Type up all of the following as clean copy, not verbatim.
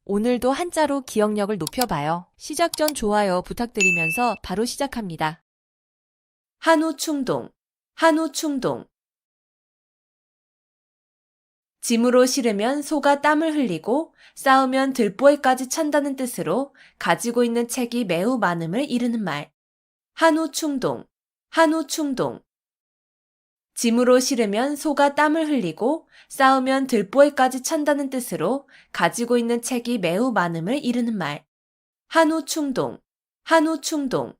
오늘도 한자로 기억력을 높여봐요. 시작 전 좋아요 부탁드리면서 바로 시작합니다. 한우 충동, 한우 충동. 짐으로 실으면 소가 땀을 흘리고 싸우면 들보에까지 찬다는 뜻으로 가지고 있는 책이 매우 많음을 이르는 말. 한우 충동, 한우 충동. 짐으로 실으면 소가 땀을 흘리고 싸우면 들보에까지 찬다는 뜻으로 가지고 있는 책이 매우 많음을 이르는 말. 한우 충동, 한우 충동.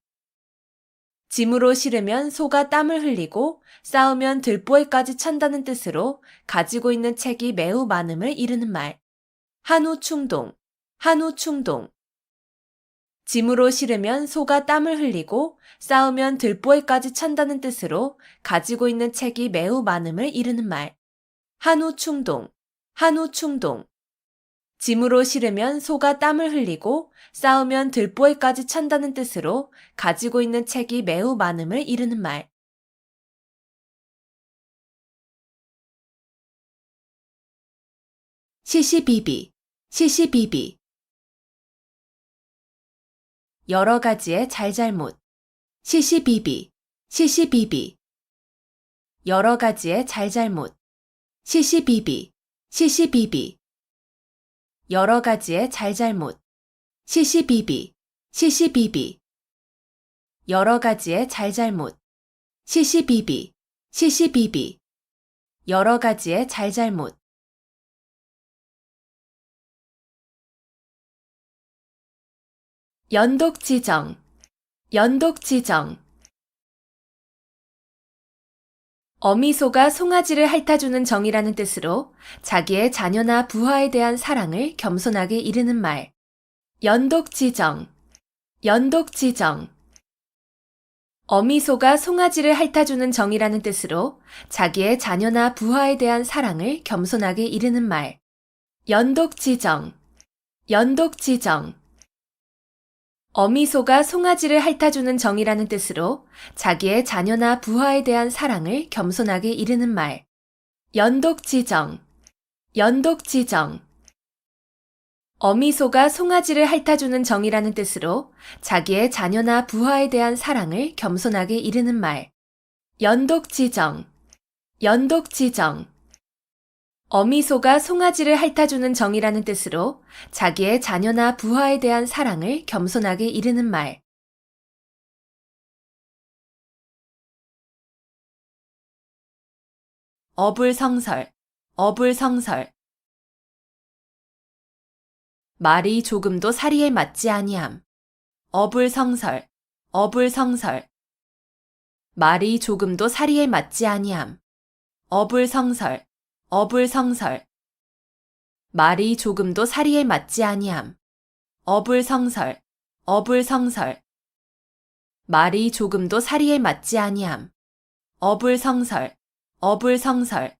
짐으로 실으면 소가 땀을 흘리고 싸우면 들보에까지 찬다는 뜻으로 가지고 있는 책이 매우 많음을 이르는 말. 한우 충동, 한우 충동. 짐으로 실으면 소가 땀을 흘리고 싸우면 들보에까지 찬다는 뜻으로 가지고 있는 책이 매우 많음을 이르는 말. 한우 충동, 한우 충동. 짐으로 실으면 소가 땀을 흘리고 싸우면 들보에까지 찬다는 뜻으로 가지고 있는 책이 매우 많음을 이르는 말. 시시비비, 시시비비. 여러 가지의 잘잘못. 시시비비, 시시비비. 여러 가지의 잘잘못. 시시비비, 시시비비. 여러 가지의 잘잘못. 시시비비, 시시비비. 여러 가지의 잘잘못. 시시비비, 시시비비. 여러 가지의 잘잘못. 연독지정, 연독지정. 어미소가 송아지를 핥아주는 정이라는 뜻으로 자기의 자녀나 부하에 대한 사랑을 겸손하게 이르는 말. 연독지정, 연독지정. 어미소가 송아지를 핥아주는 정이라는 뜻으로 자기의 자녀나 부하에 대한 사랑을 겸손하게 이르는 말. 연독지정, 연독지정. 어미소가 송아지를 핥아주는 정이라는 뜻으로 자기의 자녀나 부하에 대한 사랑을 겸손하게 이르는 말. 연독지정, 연독지정. 어미소가 송아지를 핥아주는 정이라는 뜻으로 자기의 자녀나 부하에 대한 사랑을 겸손하게 이르는 말. 연독지정, 연독지정. 어미소가 송아지를 핥아주는 정이라는 뜻으로 자기의 자녀나 부하에 대한 사랑을 겸손하게 이르는 말. 어불성설, 어불성설. 말이 조금도 사리에 맞지 아니함. 어불성설, 어불성설. 말이 조금도 사리에 맞지 아니함. 어불성설, 어불성설. 말이 조금도 사리에 맞지 아니함. 어불성설, 어불성설. 말이 조금도 사리에 맞지 아니함. 어불성설, 어불성설.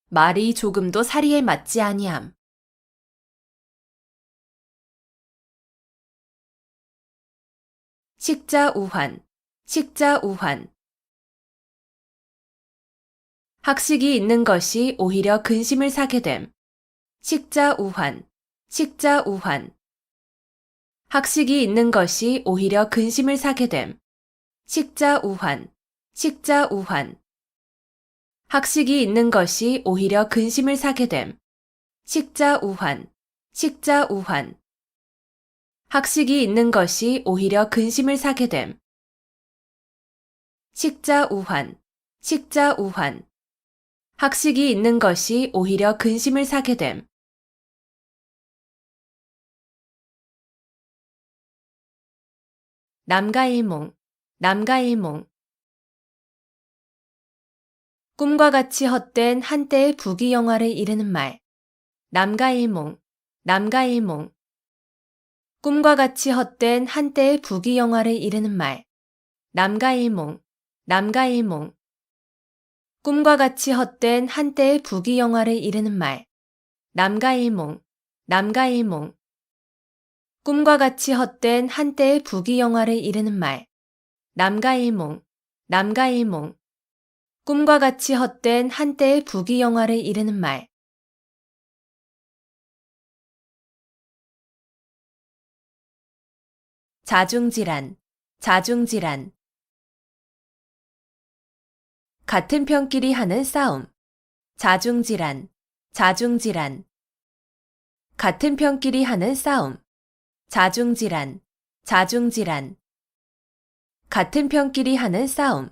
말이 조금도 사리에 맞지 아니함. 식자우환, 식자우환. 학식이 있는 것이 오히려 근심을 사게 됨. 식자우환, 식자우환. 학식이 있는 것이 오히려 근심을 사게 됨. 식자우환, 식자우환. 학식이 있는 것이 오히려 근심을 사게 됨. 식자우환, 식자우환. 학식이 있는 것이 오히려 근심을 사게 됨. 식자우환, 식자우환. 학식이 있는 것이 오히려 근심을 사게 됨. 남가일몽, 남가일몽. 꿈과 같이 헛된 한때의 부귀영화를 이르는 말. 남가일몽, 남가일몽. 꿈과 같이 헛된 한때의 부귀영화를 이르는 말. 남가일몽, 남가일몽. 꿈과 같이 헛된 한때의 부귀영화를 이르는 말. 남가일몽, 남가일몽. 꿈과 같이 헛된 한때의 부귀영화를 이르는 말. 남가일몽, 남가일몽. 꿈과 같이 헛된 한때의 부귀영화를 이르는 말. 자중질환, 자중질환. 같은 편끼리 하는 싸움, 자중질환, 자중질환. 같은 편끼리 하는 싸움, 자중질환, 자중질환. 같은 편끼리 하는 싸움,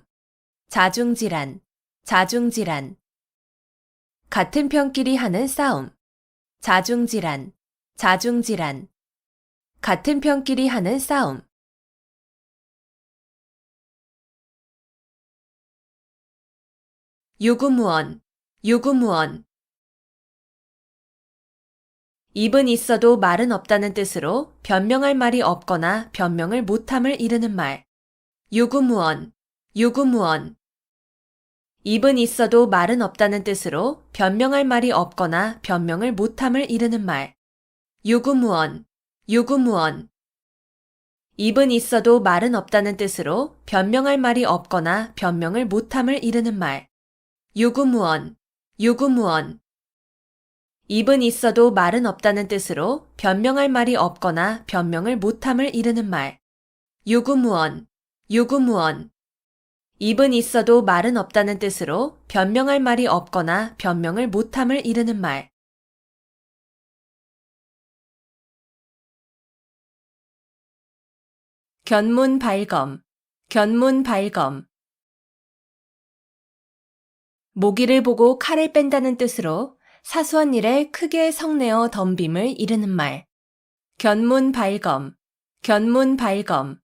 자중질환, 자중질환. 같은 편끼리 하는 싸움, 자중질환, 자중질환. 같은 편끼리 하는 싸움. 유구무원, 유구무원. 입은 있어도 말은 없다는 뜻으로 변명할 말이 없거나 변명을 못함을 이르는 말. 유구무원, 유구무원. 입은 있어도 말은 없다는 뜻으로 변명할 말이 없거나 변명을 못함을 이르는 말. 유구무원, 유구무원. 입은 있어도 말은 없다는 뜻으로 변명할 말이 없거나 변명을 못함을 이르는 말. 유구무원, 유구무원. 입은 있어도 말은 없다는 뜻으로 변명할 말이 없거나 변명을 못함을 이르는 말. 유구무원, 유구무원. 입은 있어도 말은 없다는 뜻으로 변명할 말이 없거나 변명을 못함을 이르는 말. 견문발검, 견문발검. 모기를 보고 칼을 뺀다는 뜻으로 사소한 일에 크게 성내어 덤빔을 이르는 말. 견문발검, 견문발검.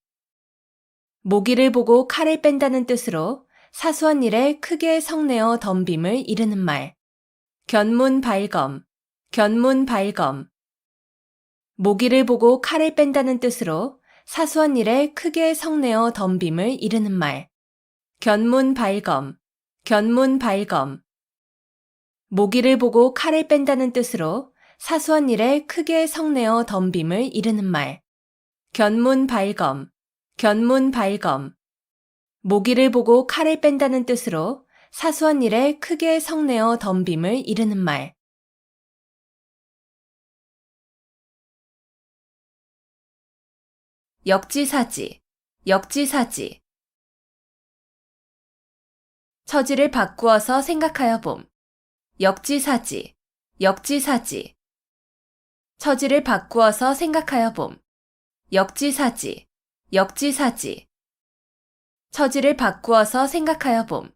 모기를 보고 칼을 뺀다는 뜻으로 사소한 일에 크게 성내어 덤빔을 이르는 말. 견문발검, 견문발검. 모기를 보고 칼을 뺀다는 뜻으로 사소한 일에 크게 성내어 덤빔을 이르는 말. 견문발검, 견문발검. 모기를 보고 칼을 뺀다는 뜻으로 사소한 일에 크게 성내어 덤빔을 이르는 말. 견문발검, 견문발검. 모기를 보고 칼을 뺀다는 뜻으로 사소한 일에 크게 성내어 덤빔을 이르는 말. 역지사지, 역지사지. 처지를 바꾸어서 생각하여 봄. 역지사지, 역지사지. 처지를 바꾸어서 생각하여 봄. 역지사지, 역지사지. 처지를 바꾸어서 생각하여 봄.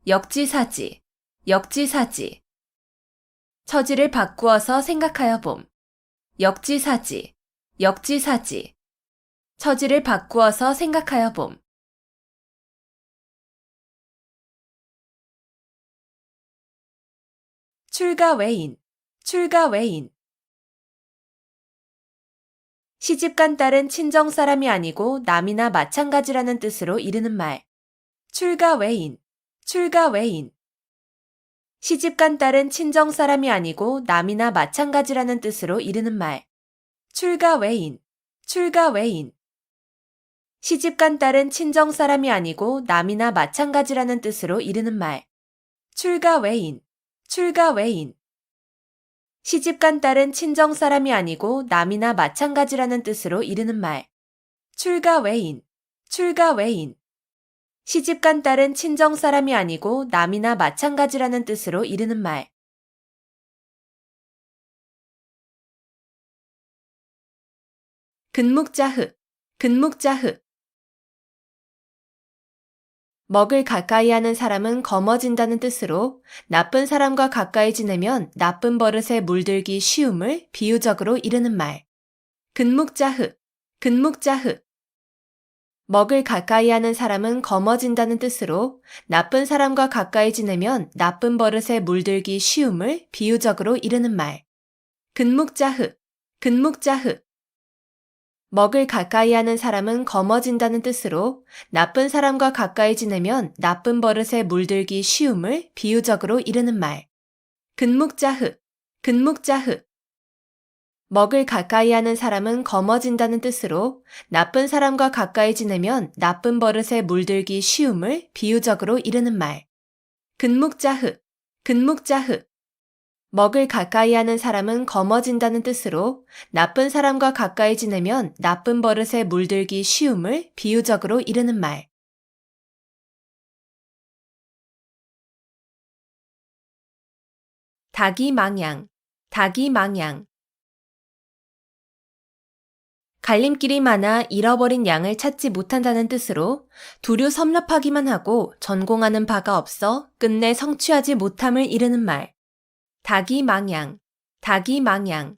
역지사지, 역지사지. 처지를 바꾸어서 생각하여 봄. 역지사지, 역지사지. 처지를 바꾸어서 생각하여 봄. 출가외인, 출가외인. 시집간 딸은 친정 사람이 아니고 남이나 마찬가지라는 뜻으로 이르는 말. 출가외인, 출가외인. 시집간 딸은 친정 사람이 아니고 남이나 마찬가지라는 뜻으로 이르는 말. 출가외인, 출가외인. 시집간 딸은 친정 사람이 아니고 남이나 마찬가지라는 뜻으로 이르는 말. 출가외인, 출가외인. 시집간 딸은 친정 사람이 아니고 남이나 마찬가지라는 뜻으로 이르는 말. 출가외인, 출가외인. 시집간 딸은 친정 사람이 아니고 남이나 마찬가지라는 뜻으로 이르는 말. 근묵자흑, 근묵자흑. 먹을 가까이 하는 사람은 검어진다는 뜻으로 나쁜 사람과 가까이 지내면 나쁜 버릇에 물들기 쉬움을 비유적으로 이르는 말. 근묵자흑, 근묵자흑. 먹을 가까이 하는 사람은 검어진다는 뜻으로 나쁜 사람과 가까이 지내면 나쁜 버릇에 물들기 쉬움을 비유적으로 이르는 말. 근묵자흑, 근묵자흑. 먹을 가까이 하는 사람은 검어진다는 뜻으로 나쁜 사람과 가까이 지내면 나쁜 버릇에 물들기 쉬움을 비유적으로 이르는 말. 근묵자흑, 근묵자흑. 먹을 가까이 하는 사람은 검어진다는 뜻으로 나쁜 사람과 가까이 지내면 나쁜 버릇에 물들기 쉬움을 비유적으로 이르는 말. 근묵자흑, 근묵자흑. 먹을 가까이 하는 사람은 검어진다는 뜻으로 나쁜 사람과 가까이 지내면 나쁜 버릇에 물들기 쉬움을 비유적으로 이르는 말. 닭이 망양, 닭이 망양. 갈림길이 많아 잃어버린 양을 찾지 못한다는 뜻으로 두류 섭렵하기만 하고 전공하는 바가 없어 끝내 성취하지 못함을 이르는 말. 닭이 망양, 닭이 망양.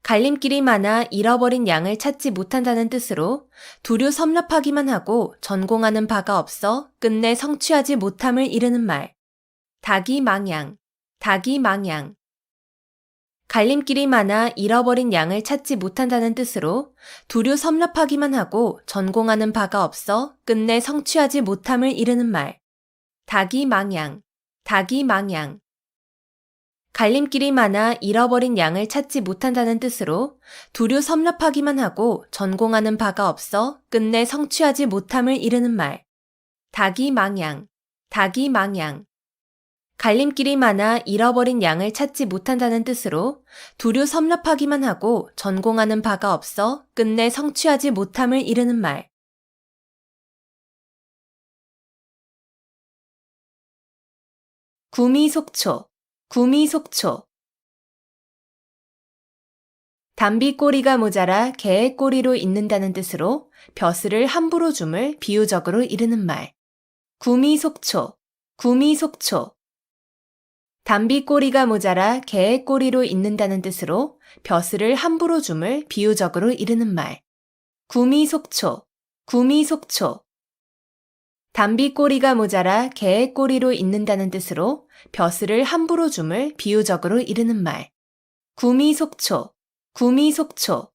갈림길이 많아 잃어버린 양을 찾지 못한다는 뜻으로 두류 섭렵하기만 하고 전공하는 바가 없어 끝내 성취하지 못함을 이르는 말. 닭이 망양, 닭이 망양. 갈림길이 많아 잃어버린 양을 찾지 못한다는 뜻으로 두류 섭렵하기만 하고 전공하는 바가 없어 끝내 성취하지 못함을 이르는 말. 닭이 망양, 닭이 망양. 갈림길이 많아 잃어버린 양을 찾지 못한다는 뜻으로 두류 섭렵하기만 하고 전공하는 바가 없어 끝내 성취하지 못함을 이르는 말. 닭이 망양, 닭이 망양. 갈림길이 많아 잃어버린 양을 찾지 못한다는 뜻으로 두류 섭렵하기만 하고 전공하는 바가 없어 끝내 성취하지 못함을 이르는 말. 구미속초, 구미속초. 담비 꼬리가 모자라 개의 꼬리로 있는다는 뜻으로 벼슬을 함부로 줌을 비유적으로 이르는 말. 구미속초, 구미속초. 담비 꼬리가 모자라 개의 꼬리로 있는다는 뜻으로 벼슬을 함부로 줌을 비유적으로 이르는 말. 구미속초, 구미속초. 담비 꼬리가 모자라 개의 꼬리로 있는다는 뜻으로 벼슬을 함부로 줌을 비유적으로 이르는 말. 구미속초, 구미속초.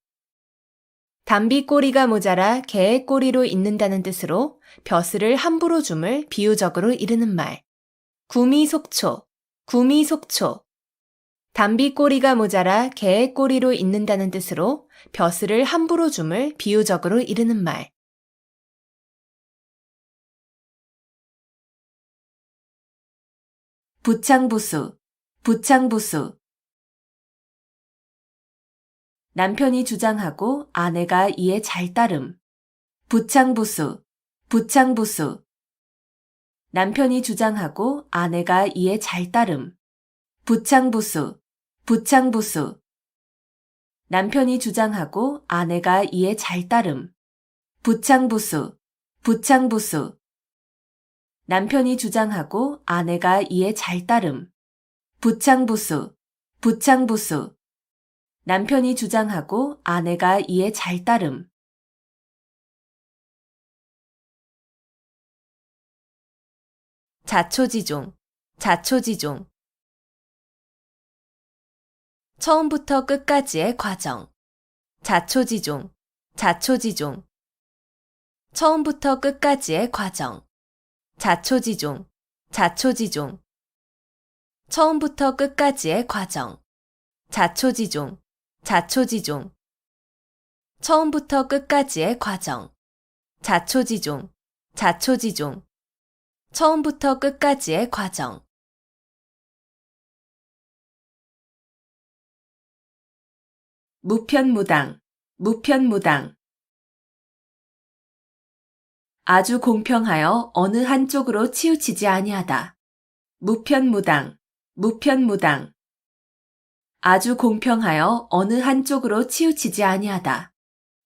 담비 꼬리가 모자라 개의 꼬리로 있는다는 뜻으로 벼슬을 함부로 줌을 비유적으로 이르는 말. 구미속초, 구미속초. 담비 꼬리가 모자라 개의 꼬리로 있는다는 뜻으로 벼슬을 함부로 줌을 비유적으로 이르는 말. 부창부수, 부창부수. 남편이 주장하고 아내가 이에 잘 따름. 부창부수, 부창부수. 남편이 주장하고 아내가 이에 잘 따름. 부창부수, 부창부수. 남편이 주장하고 아내가 이에 잘 따름. 부창부수, 부창부수. 남편이 주장하고 아내가 이에 잘 따름. 부창부수, 부창부수. 남편이 주장하고 아내가 이에 잘 따름. 자초지종, 자초지종. 처음부터 끝까지의 과정. 자초지종, 자초지종. 처음부터 끝까지의 과정. 자초지종, 자초지종. 처음부터 끝까지의 과정. 자초지종, 자초지종. 처음부터 끝까지의 과정. 자초지종, 자초지종. 처음부터 끝까지의 과정. 무편무당, 무편무당. 아주 공평하여 어느 한쪽으로 치우치지 아니하다. 무편무당, 무편무당. 아주 공평하여 어느 한쪽으로 치우치지 아니하다.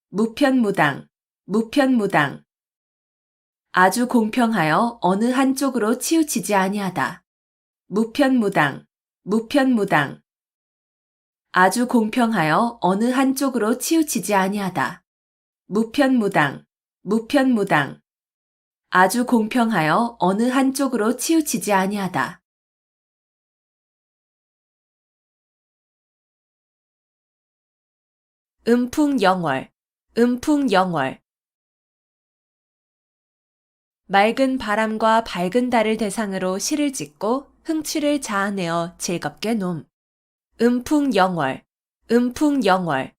무편무당, 무편무당. 아주 공평하여 어느 한쪽으로 치우치지 아니하다. 무편무당, 무편무당. 아주 공평하여 어느 한쪽으로 치우치지 아니하다. 무편무당, 무편무당. 아주 공평하여 어느 한쪽으로 치우치지 아니하다. 음풍영월, 음풍영월. 맑은 바람과 밝은 달을 대상으로 시를 짓고 흥취를 자아내어 즐겁게 놈. 음풍영월, 음풍영월.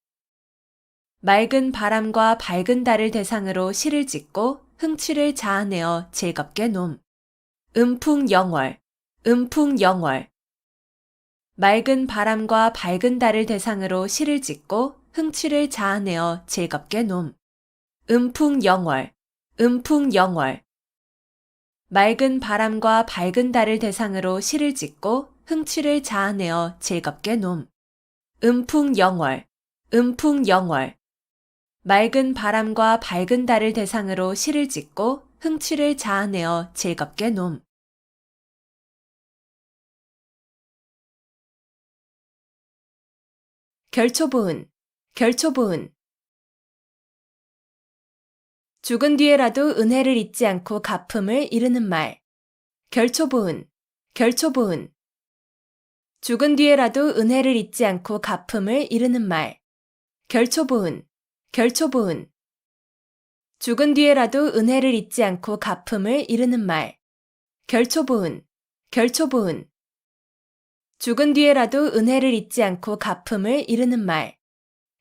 맑은 바람과 밝은 달을 대상으로 시를 짓고 흥취를 자아내어 즐겁게 놈. 음풍영월, 음풍영월. 맑은 바람과 밝은 달을 대상으로 시를 짓고 흥취를 자아내어 즐겁게 놈. 음풍영월, 음풍영월. 맑은 바람과 밝은 달을 대상으로 시를 짓고 흥취를 자아내어 즐겁게 놈. 음풍영월, 음풍영월. 맑은 바람과 밝은 달을 대상으로 시를 짓고 흥취를 자아내어 즐겁게 놈. 결초보은, 결초보은. 죽은 뒤에라도 은혜를 잊지 않고 갚음을 이르는 말. 결초보은, 결초보은. 죽은 뒤에라도 은혜를 잊지 않고 갚음을 이르는 말. 결초보은, 결초보은. 죽은 뒤에라도 은혜를 잊지 않고 갚음을 이르는 말. 결초보은, 결초보은. 죽은 뒤에라도 은혜를 잊지 않고 갚음을 이르는 말.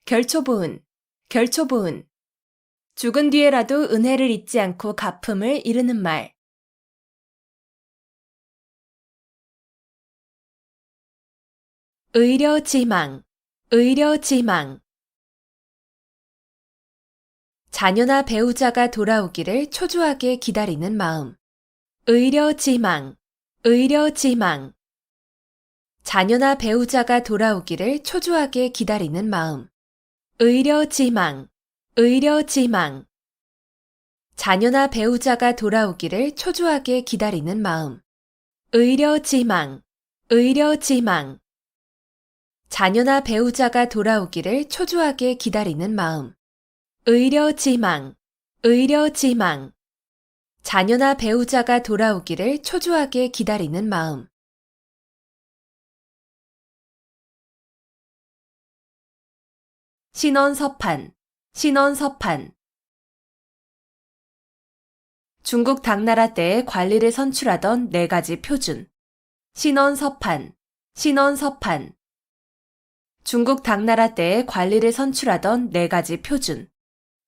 결초보은, 결초보은. 죽은 뒤에라도 은혜를 잊지 않고 갚음을 이르는 말. 의려지망, 의려지망. 자녀나 배우자가 돌아오기를 초조하게 기다리는 마음. 의려지망, 의려지망. 자녀나 배우자가 돌아오기를 초조하게 기다리는 마음. 의려지망, 의려지망. 자녀나 배우자가 돌아오기를 초조하게 기다리는 마음. 의려지망, 의려지망. 자녀나 배우자가 돌아오기를 초조하게 기다리는 마음. 의려지망, 의려지망. 자녀나 배우자가 돌아오기를 초조하게 기다리는 마음. 신원서판, 신원서판. 중국 당나라 때의 관리를 선출하던 4가지 표준. 신원서판, 신원서판. 중국 당나라 때의 관리를 선출하던 4가지 표준.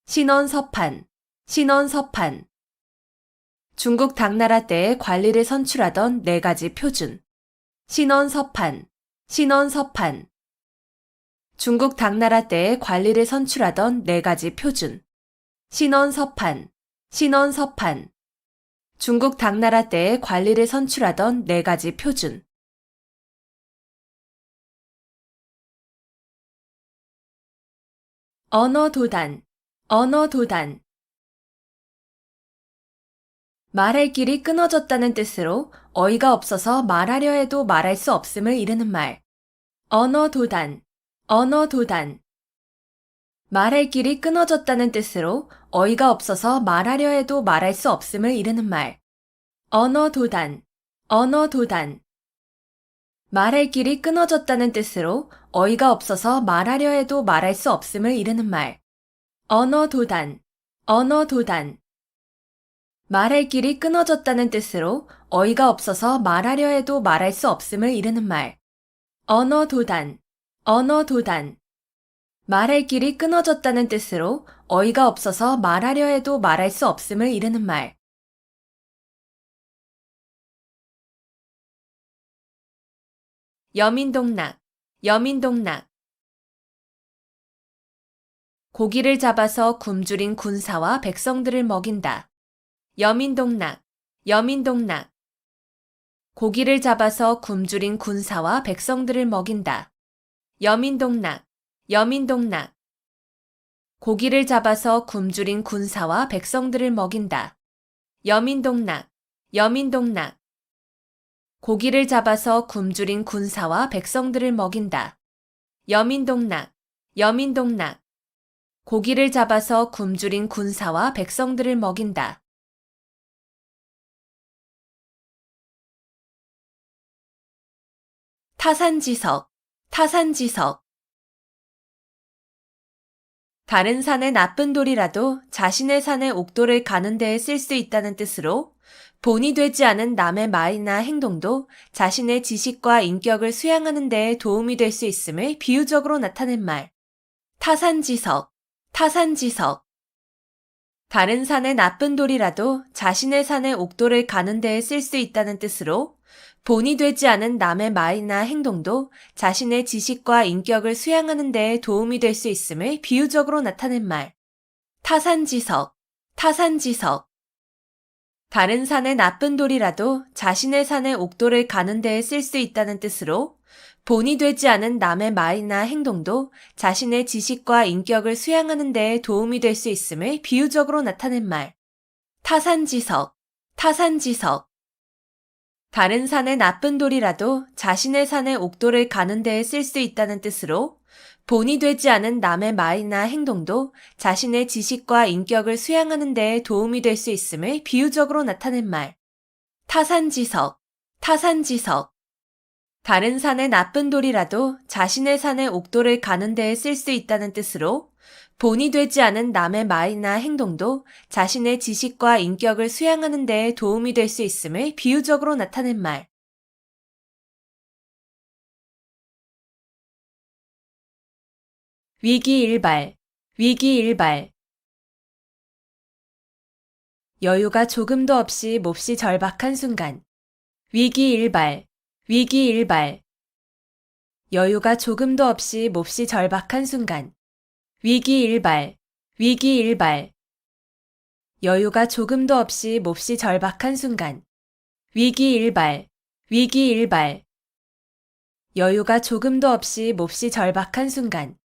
신원서판, 신원서판. 중국 당나라 때의 관리를 선출하던 4가지 표준. 신원서판, 신원서판. 중국 당나라 때의 관리를 선출하던 4가지 표준. 신원서판, 신원서판. 중국 당나라 때의 관리를 선출하던 4가지 표준. 언어도단, 언어도단. 말할 길이 끊어졌다는 뜻으로 어이가 없어서 말하려 해도 말할 수 없음을 이르는 말. 언어도단, 언어도단. 말할 길이 끊어졌다는 뜻으로 어이가 없어서 말하려 해도 말할 수 없음을 이르는 말. 언어도단, 언어도단. 말할 길이 끊어졌다는 뜻으로 어이가 없어서 말하려 해도 말할 수 없음을 이르는 말. 언어도단, 언어도단. 말할 길이 끊어졌다는 뜻으로 어이가 없어서 말하려 해도 말할 수 없음을 이르는 말. 언어도단, 언어도단. 말할 길이 끊어졌다는 뜻으로 어이가 없어서 말하려 해도 말할 수 없음을 이르는 말. 여민동락, 여민동락. 고기를 잡아서 굶주린 군사와 백성들을 먹인다. 여민동락, 여민동락. 고기를 잡아서 굶주린 군사와 백성들을 먹인다. 여민동락, 여민동락. 고기를 잡아서 굶주린 군사와 백성들을 먹인다. 여민동락, 여민동락. 고기를 잡아서 굶주린 군사와 백성들을 먹인다. 여민동락, 여민동락. 고기를 잡아서 굶주린 군사와 백성들을 먹인다. 타산지석, 타산지석. 다른 산의 나쁜 돌이라도 자신의 산의 옥돌을 가는 데에 쓸 수 있다는 뜻으로 본이 되지 않은 남의 말이나 행동도 자신의 지식과 인격을 수양하는 데에 도움이 될 수 있음을 비유적으로 나타낸 말. 타산지석, 타산지석. 다른 산의 나쁜 돌이라도 자신의 산의 옥돌을 가는 데에 쓸 수 있다는 뜻으로 본이 되지 않은 남의 말이나 행동도 자신의 지식과 인격을 수양하는 데 도움이 될 수 있음을 비유적으로 나타낸 말. 타산지석, 타산지석. 다른 산의 나쁜 돌이라도 자신의 산의 옥돌을 가는 데에 쓸 수 있다는 뜻으로 본이 되지 않은 남의 말이나 행동도 자신의 지식과 인격을 수양하는 데 도움이 될 수 있음을 비유적으로 나타낸 말. 타산지석, 타산지석. 다른 산의 나쁜 돌이라도 자신의 산의 옥돌을 가는 데에 쓸 수 있다는 뜻으로 본이 되지 않은 남의 말이나 행동도 자신의 지식과 인격을 수양하는 데 도움이 될 수 있음을 비유적으로 나타낸 말. 타산지석, 타산지석. 다른 산의 나쁜 돌이라도 자신의 산의 옥돌을 가는 데에 쓸 수 있다는 뜻으로 본이 되지 않은 남의 말이나 행동도 자신의 지식과 인격을 수양하는 데 도움이 될 수 있음을 비유적으로 나타낸 말. 위기일발, 위기일발. 여유가 조금도 없이 몹시 절박한 순간. 위기일발, 위기일발. 여유가 조금도 없이 몹시 절박한 순간. 위기일발, 위기일발. 여유가 조금도 없이 몹시 절박한 순간. 위기일발, 위기일발. 여유가 조금도 없이 몹시 절박한 순간.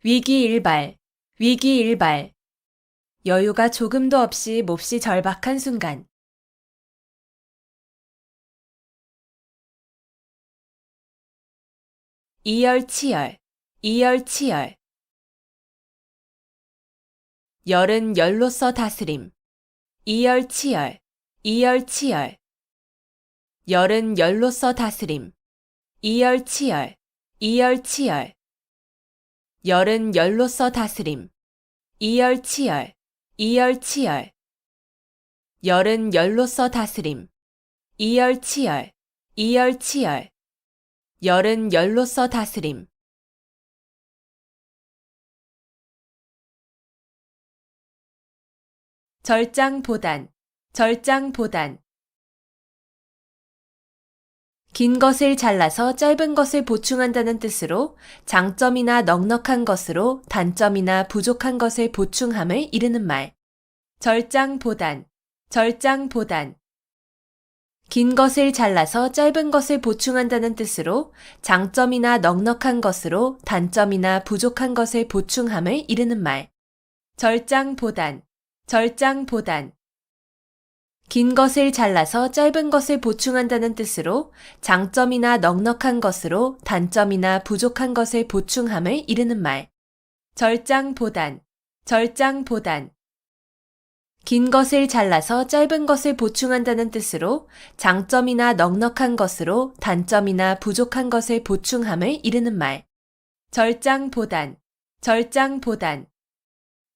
위기일발, 위기일발. 여유가 조금도 없이 몹시 절박한 순간. 이열치열, 이열치열. 열은 열로서 다스림. 이열치열, 이열치열. 열은 열로서 다스림. 이열치열, 이열치열. 열은 열로서 다스림. 이열치열, 이열치열. 열은 열로서 다스림. 이열치열, 이열치열. 열은 열로서 다스림. 절장보단, 절장보단. 긴 것을 잘라서 짧은 것을 보충한다는 뜻으로 장점이나 넉넉한 것으로 단점이나 부족한 것을 보충함을 이르는 말. 절장보단, 절장보단. 긴 것을 잘라서 짧은 것을 보충한다는 뜻으로 장점이나 넉넉한 것으로 단점이나 부족한 것을 보충함을 이르는 말. 절장보단, 절장보단. 긴 것을 잘라서 짧은 것을 보충한다는 뜻으로 장점이나 넉넉한 것으로 단점이나 부족한 것을 보충함을 이르는 말. 절장보단, 절장보단. 긴 것을 잘라서 짧은 것을 보충한다는 뜻으로 장점이나 넉넉한 것으로 단점이나 부족한 것을 보충함을 이르는 말. 절장보단, 절장보단.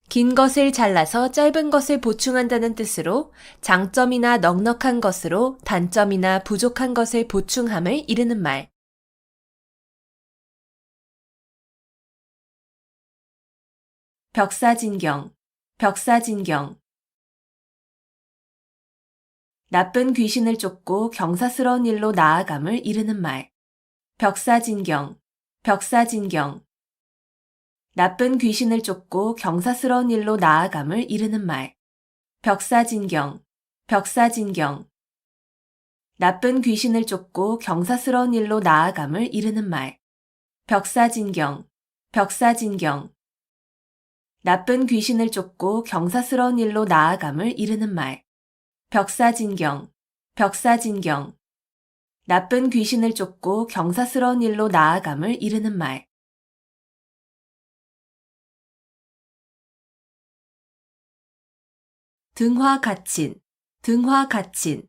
긴 것을 잘라서 짧은 것을 보충한다는 뜻으로 장점이나 넉넉한 것으로 단점이나 부족한 것을 보충함을 이르는 말. 벽사진경, 벽사진경. 나쁜 귀신을 쫓고 경사스러운 일로 나아감을 이르는 말. 벽사진경, 벽사진경. 나쁜 귀신을 쫓고 경사스러운 일로 나아감을 이르는 말. 벽사진경, 벽사진경. 나쁜 귀신을 쫓고 경사스러운 일로 나아감을 이르는 말. 벽사진경, 벽사진경. 나쁜 귀신을 쫓고 경사스러운 일로 나아감을 이르는 말. 벽사진경, 벽사진경. 나쁜 귀신을 쫓고 경사스러운 일로 나아감을 이르는 말. 등화가친, 등화가친.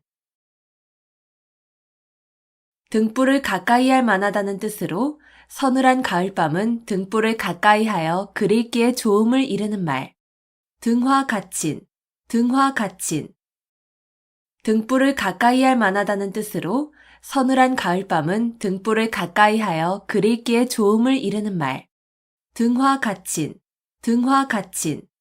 등불을 가까이 할 만하다는 뜻으로 서늘한 가을밤은 등불을 가까이 하여 그릴기에 좋음을 이르는 말. 등화가친, 등화가친. 등불을 가까이 할 만하다는 뜻으로 서늘한 가을밤은 등불을 가까이 하여 그릴기에 좋음을 이르는 말. 등화가친, 등화가친.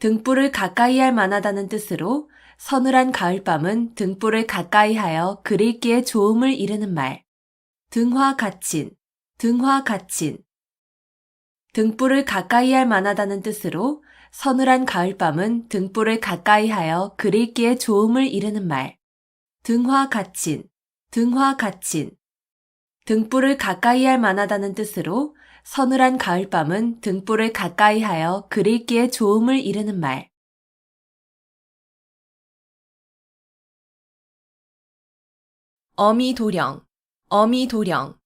등불을 가까이 할 만하다는 뜻으로 서늘한 가을밤은 등불을 가까이 하여 그릴기에 좋음을 이르는 말. 등화가친, 등화가친. 등불을 가까이 할 만하다는 뜻으로 서늘한 가을밤은 등불을 가까이 하여 그릴기에 좋음을 이르는 말. 등화가친, 등화가친. 등불을 가까이 할 만하다는 뜻으로 서늘한 가을밤은 등불을 가까이 하여 그릴기에 좋음을 이르는 말. 어미도령, 어미도령.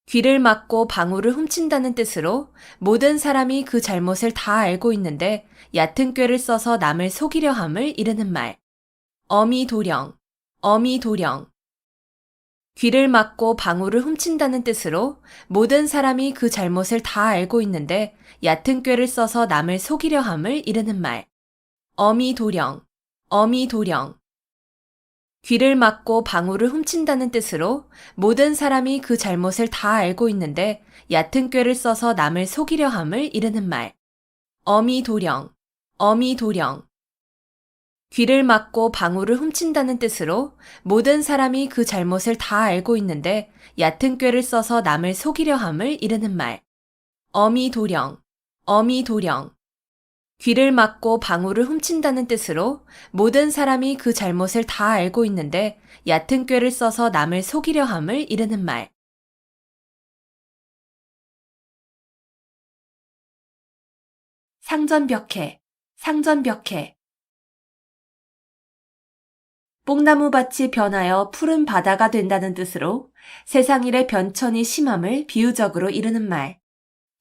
귀를 막고 방울을 훔친다는 뜻으로 모든 사람이 그 잘못을 다 알고 있는데 얕은 꾀를 써서 남을 속이려 함을 이르는 말. 어미도령, 어미도령. 귀를 막고 방울을 훔친다는 뜻으로 모든 사람이 그 잘못을 다 알고 있는데 얕은 꾀를 써서 남을 속이려 함을 이르는 말. 어미도령, 어미도령. 귀를 막고 방울을 훔친다는 뜻으로 모든 사람이 그 잘못을 다 알고 있는데 얕은 꾀를 써서 남을 속이려 함을 이르는 말. 어미도령, 어미도령. 귀를 막고 방울을 훔친다는 뜻으로 모든 사람이 그 잘못을 다 알고 있는데 얕은 꾀를 써서 남을 속이려 함을 이르는 말. 어미도령, 어미도령. 귀를 막고 방울을 훔친다는 뜻으로 모든 사람이 그 잘못을 다 알고 있는데 얕은 꾀를 써서 남을 속이려 함을 이르는 말. 상전벽해, 상전벽해. 뽕나무밭이 변하여 푸른 바다가 된다는 뜻으로 세상 일의 변천이 심함을 비유적으로 이르는 말.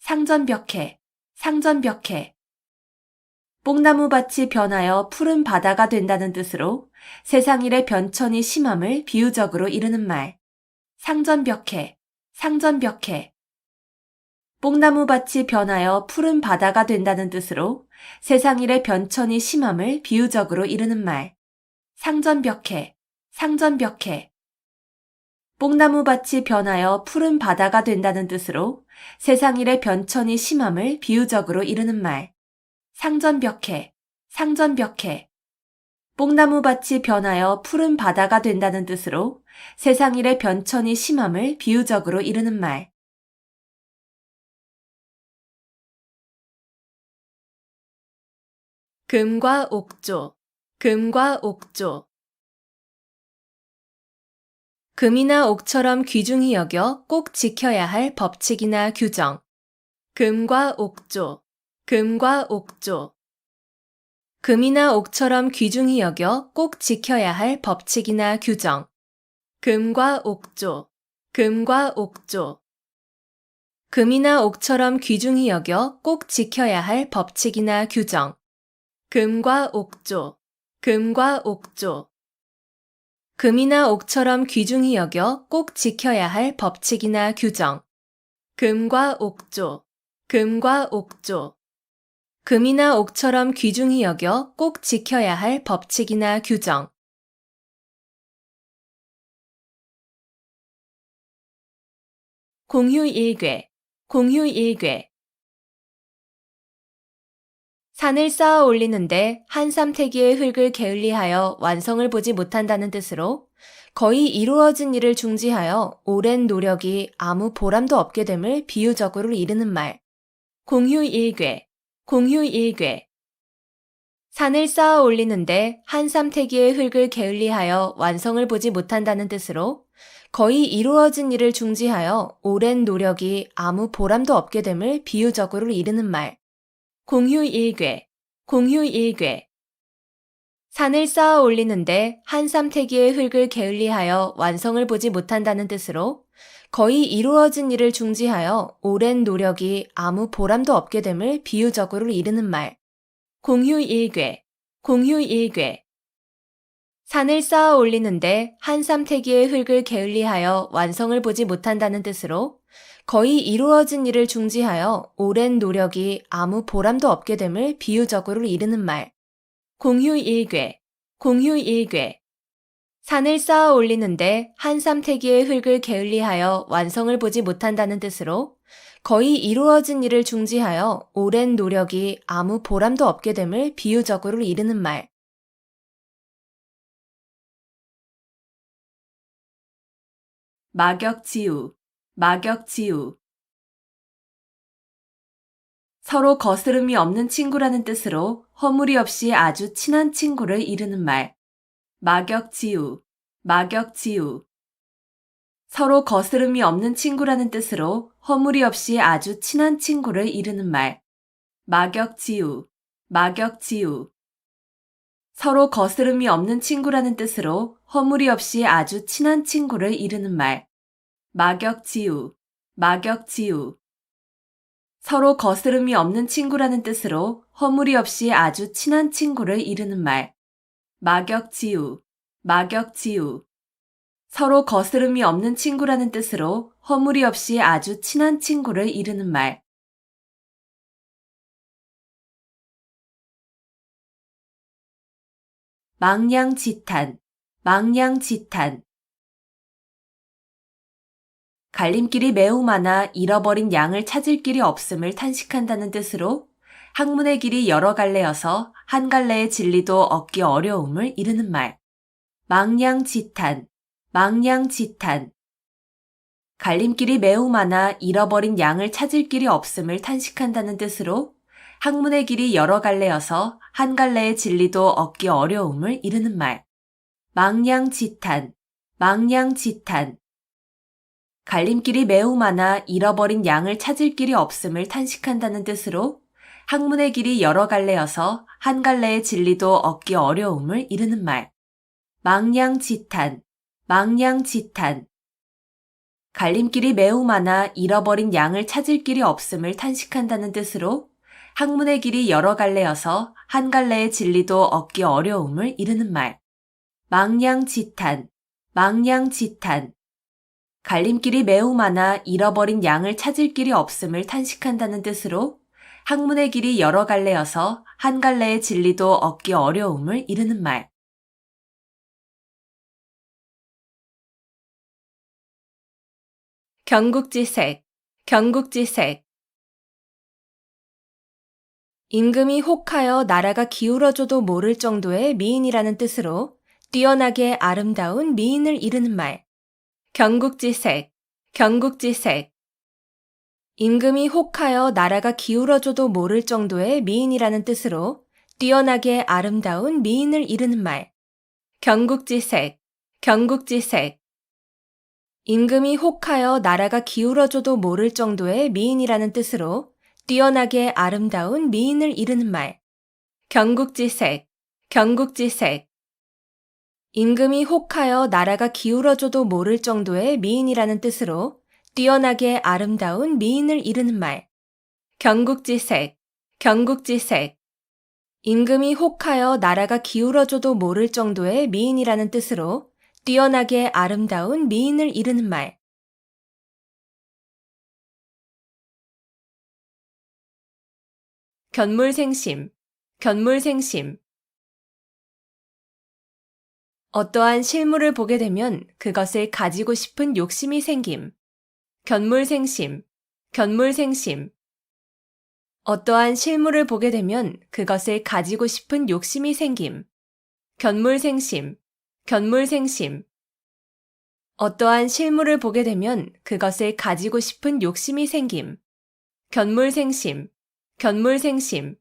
상전벽해, 상전벽해. 뽕나무밭이 변하여 푸른 바다가 된다는 뜻으로 세상 일의 변천이 심함을 비유적으로 이르는 말. 상전벽해, 상전벽해. 뽕나무밭이 변하여 푸른 바다가 된다는 뜻으로 세상 일의 변천이 심함을 비유적으로 이르는 말. 상전벽해, 상전벽해. 뽕나무밭이 변하여 푸른 바다가 된다는 뜻으로 세상 일의 변천이 심함을 비유적으로 이르는 말. 상전벽해, 상전벽해. 뽕나무밭이 변하여 푸른 바다가 된다는 뜻으로 세상 일의 변천이 심함을 비유적으로 이르는 말. 금과 옥조, 금과 옥조. 금이나 옥처럼 귀중히 여겨 꼭 지켜야 할 법칙이나 규정. 금과 옥조, 금과 옥조. 금이나 옥처럼 귀중히 여겨 꼭 지켜야 할 법칙이나 규정. 금과 옥조, 금과 옥조. 금이나 옥처럼 귀중히 여겨 꼭 지켜야 할 법칙이나 규정. 금과 옥조, 금과 옥조. 금이나 옥처럼 귀중히 여겨 꼭 지켜야 할 법칙이나 규정. 금과 옥조, 금과 옥조. 금이나 옥처럼 귀중히 여겨 꼭 지켜야 할 법칙이나 규정. 공휴일괴, 공휴일괴. 산을 쌓아 올리는데 한 삼태기의 흙을 게을리하여 완성을 보지 못한다는 뜻으로 거의 이루어진 일을 중지하여 오랜 노력이 아무 보람도 없게 됨을 비유적으로 이르는 말. 공휴일괴, 공휴일괴. 산을 쌓아 올리는데 한 삼태기의 흙을 게을리하여 완성을 보지 못한다는 뜻으로 거의 이루어진 일을 중지하여 오랜 노력이 아무 보람도 없게 됨을 비유적으로 이르는 말. 공휴일괴, 공휴일괴. 산을 쌓아 올리는데 한 삼태기의 흙을 게을리하여 완성을 보지 못한다는 뜻으로 거의 이루어진 일을 중지하여 오랜 노력이 아무 보람도 없게 됨을 비유적으로 이르는 말. 공휴일괴, 공휴일괴. 산을 쌓아 올리는데 한 삼태기의 흙을 게을리하여 완성을 보지 못한다는 뜻으로 거의 이루어진 일을 중지하여 오랜 노력이 아무 보람도 없게 됨을 비유적으로 이르는 말. 공휴일괴, 공휴일괴. 산을 쌓아 올리는데 한 삼태기의 흙을 게을리하여 완성을 보지 못한다는 뜻으로 거의 이루어진 일을 중지하여 오랜 노력이 아무 보람도 없게 됨을 비유적으로 이르는 말. 막역지우, 막역지우. 서로 거스름이 없는 친구라는 뜻으로 허물이 없이 아주 친한 친구를 이르는 말. 막역지우, 막역지우. 서로 거스름이 없는 친구라는 뜻으로 허물이 없이 아주 친한 친구를 이르는 말. 막역지우, 막역지우. 서로 거스름이 없는 친구라는 뜻으로 허물이 없이 아주 친한 친구를 이르는 말. 막역지우, 막역지우. 서로 거스름이 없는 친구라는 뜻으로 허물이 없이 아주 친한 친구를 이르는 말. 막역지우, 막역지우. 서로 거스름이 없는 친구라는 뜻으로 허물이 없이 아주 친한 친구를 이르는 말. 망냥지탄, 망냥지탄. 갈림길이 매우 많아 잃어버린 양을 찾을 길이 없음을 탄식한다는 뜻으로 학문의 길이 여러 갈래여서 한 갈래의 진리도 얻기 어려움을 이르는 말. 망냥지탄, 망냥지탄. 갈림길이 매우 많아 잃어버린 양을 찾을 길이 없음을 탄식한다는 뜻으로 학문의 길이 여러 갈래여서 한 갈래의 진리도 얻기 어려움을 이르는 말. 망냥지탄, 망냥지탄. 갈림길이 매우 많아 잃어버린 양을 찾을 길이 없음을 탄식한다는 뜻으로 학문의 길이 여러 갈래여서 한 갈래의 진리도 얻기 어려움을 이르는 말. 망냥지탄, 망냥지탄. 갈림길이 매우 많아 잃어버린 양을 찾을 길이 없음을 탄식한다는 뜻으로 학문의 길이 여러 갈래여서 한 갈래의 진리도 얻기 어려움을 이르는 말. 망냥지탄, 망냥지탄. 갈림길이 매우 많아 잃어버린 양을 찾을 길이 없음을 탄식한다는 뜻으로 학문의 길이 여러 갈래여서 한 갈래의 진리도 얻기 어려움을 이르는 말. 경국지색, 경국지색. 임금이 혹하여 나라가 기울어져도 모를 정도의 미인이라는 뜻으로 뛰어나게 아름다운 미인을 이르는 말. 경국지색, 경국지색. 임금이 혹하여 나라가 기울어져도 모를 정도의 미인이라는 뜻으로 뛰어나게 아름다운 미인을 이르는 말. 경국지색, 경국지색. 임금이 혹하여 나라가 기울어져도 모를 정도의 미인이라는 뜻으로 뛰어나게 아름다운 미인을 이르는 말. 경국지색, 경국지색. 임금이 혹하여 나라가 기울어져도 모를 정도의 미인이라는 뜻으로 뛰어나게 아름다운 미인을 이르는 말. 경국지색, 경국지색. 임금이 혹하여 나라가 기울어져도 모를 정도의 미인이라는 뜻으로 뛰어나게 아름다운 미인을 이르는 말. 견물생심, 견물생심. 어떠한 실물을 보게 되면 그것을 가지고 싶은 욕심이 생김. 견물생심, 견물생심. 어떠한 실물을 보게 되면 그것을 가지고 싶은 욕심이 생김. 견물생심, 견물생심. 어떠한 실물을 보게 되면 그것을 가지고 싶은 욕심이 생김. 견물생심, 견물생심.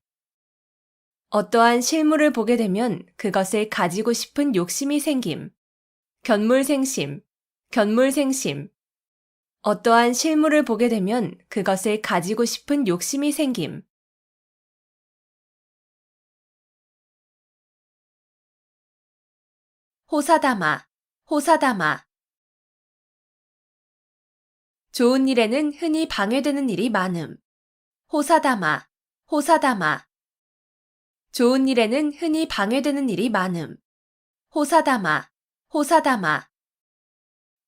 어떠한 실물을 보게 되면 그것을 가지고 싶은 욕심이 생김. 견물생심, 견물생심. 어떠한 실물을 보게 되면 그것을 가지고 싶은 욕심이 생김. 호사다마, 호사다마. 좋은 일에는 흔히 방해되는 일이 많음. 호사다마, 호사다마. 좋은 일에는 흔히 방해되는 일이 많음. 호사다마, 호사다마.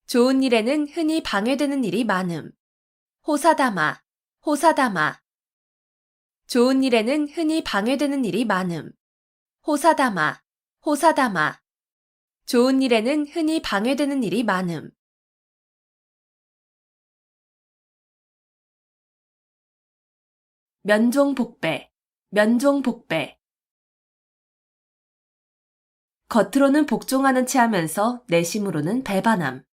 좋은 일에는 흔히 방해되는 일이 많음. 호사다마, 호사다마. 좋은 일에는 흔히 방해되는 일이 많음. 호사다마, 호사다마. 좋은 일에는 흔히 방해되는 일이 많음. 면종복배, 면종복배. 겉으로는 복종하는 체 하면서 내심으로는 배반함.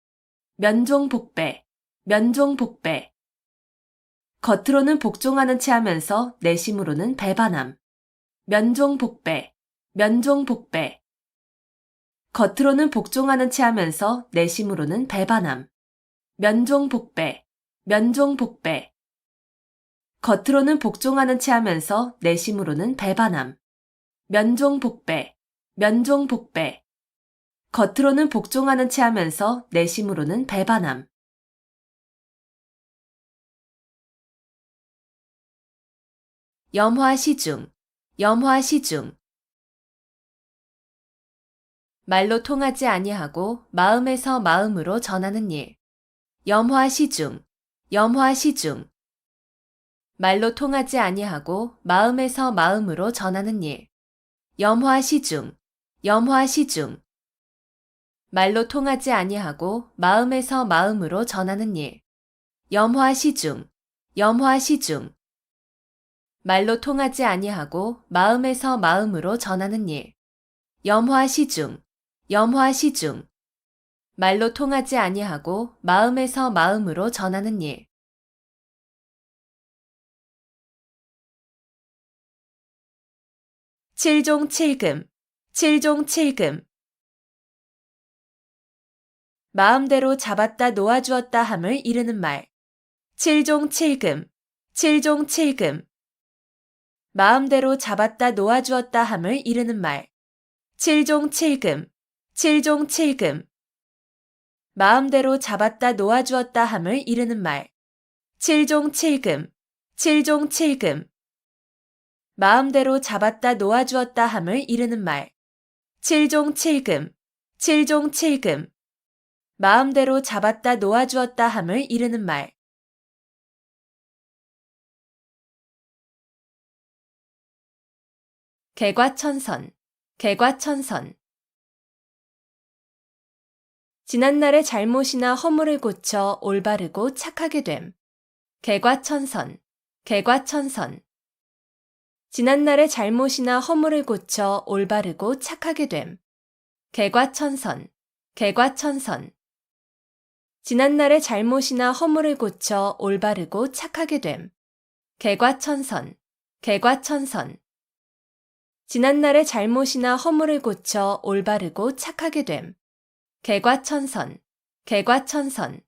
면종복배, 면종복배. 겉으로는 복종하는 체 하면서 내심으로는 배반함. 면종복배, 면종복배. 겉으로는 복종하는 체 하면서 내심으로는 배반함. 면종복배, 면종복배. 겉으로는 복종하는 체 하면서 내심으로는 배반함. 면종복배, 면종복배. 겉으로는 복종하는 체 하면서 내심으로는 배반함. 염화시중, 염화시중. 말로 통하지 아니하고 마음에서 마음으로 전하는 일. 염화시중, 염화시중. 말로 통하지 아니하고 마음에서 마음으로 전하는 일. 염화시중, 염화시중. 말로 통하지 아니하고 마음에서 마음으로 전하는 일. 염화시중, 염화시중. 말로 통하지 아니하고 마음에서 마음으로 전하는 일. 염화시중, 염화시중. 말로 통하지 아니하고 마음에서 마음으로 전하는 일. 칠종칠금, 칠종칠금. 마음대로 잡았다 놓아주었다 함을 이르는 말. 칠종칠금, 칠종칠금. 마음대로 잡았다 놓아주었다 함을 이르는 말. 칠종칠금, 칠종칠금. 마음대로 잡았다 놓아주었다 함을 이르는 말. 칠종칠금, 칠종칠금. 마음대로 잡았다 놓아주었다 함을 이르는 말. 칠종칠금, 칠종칠금. 마음대로 잡았다 놓아주었다 함을 이르는 말. 개과천선, 개과천선. 지난날의 잘못이나 허물을 고쳐 올바르고 착하게 됨. 개과천선, 개과천선. 지난날의 잘못이나 허물을 고쳐 올바르고 착하게 됨. 개과천선, 개과천선. 지난날의 잘못이나 허물을 고쳐 올바르고 착하게 됨. 개과천선, 개과천선. 지난날의 잘못이나 허물을 고쳐 올바르고 착하게 됨. 개과천선, 개과천선.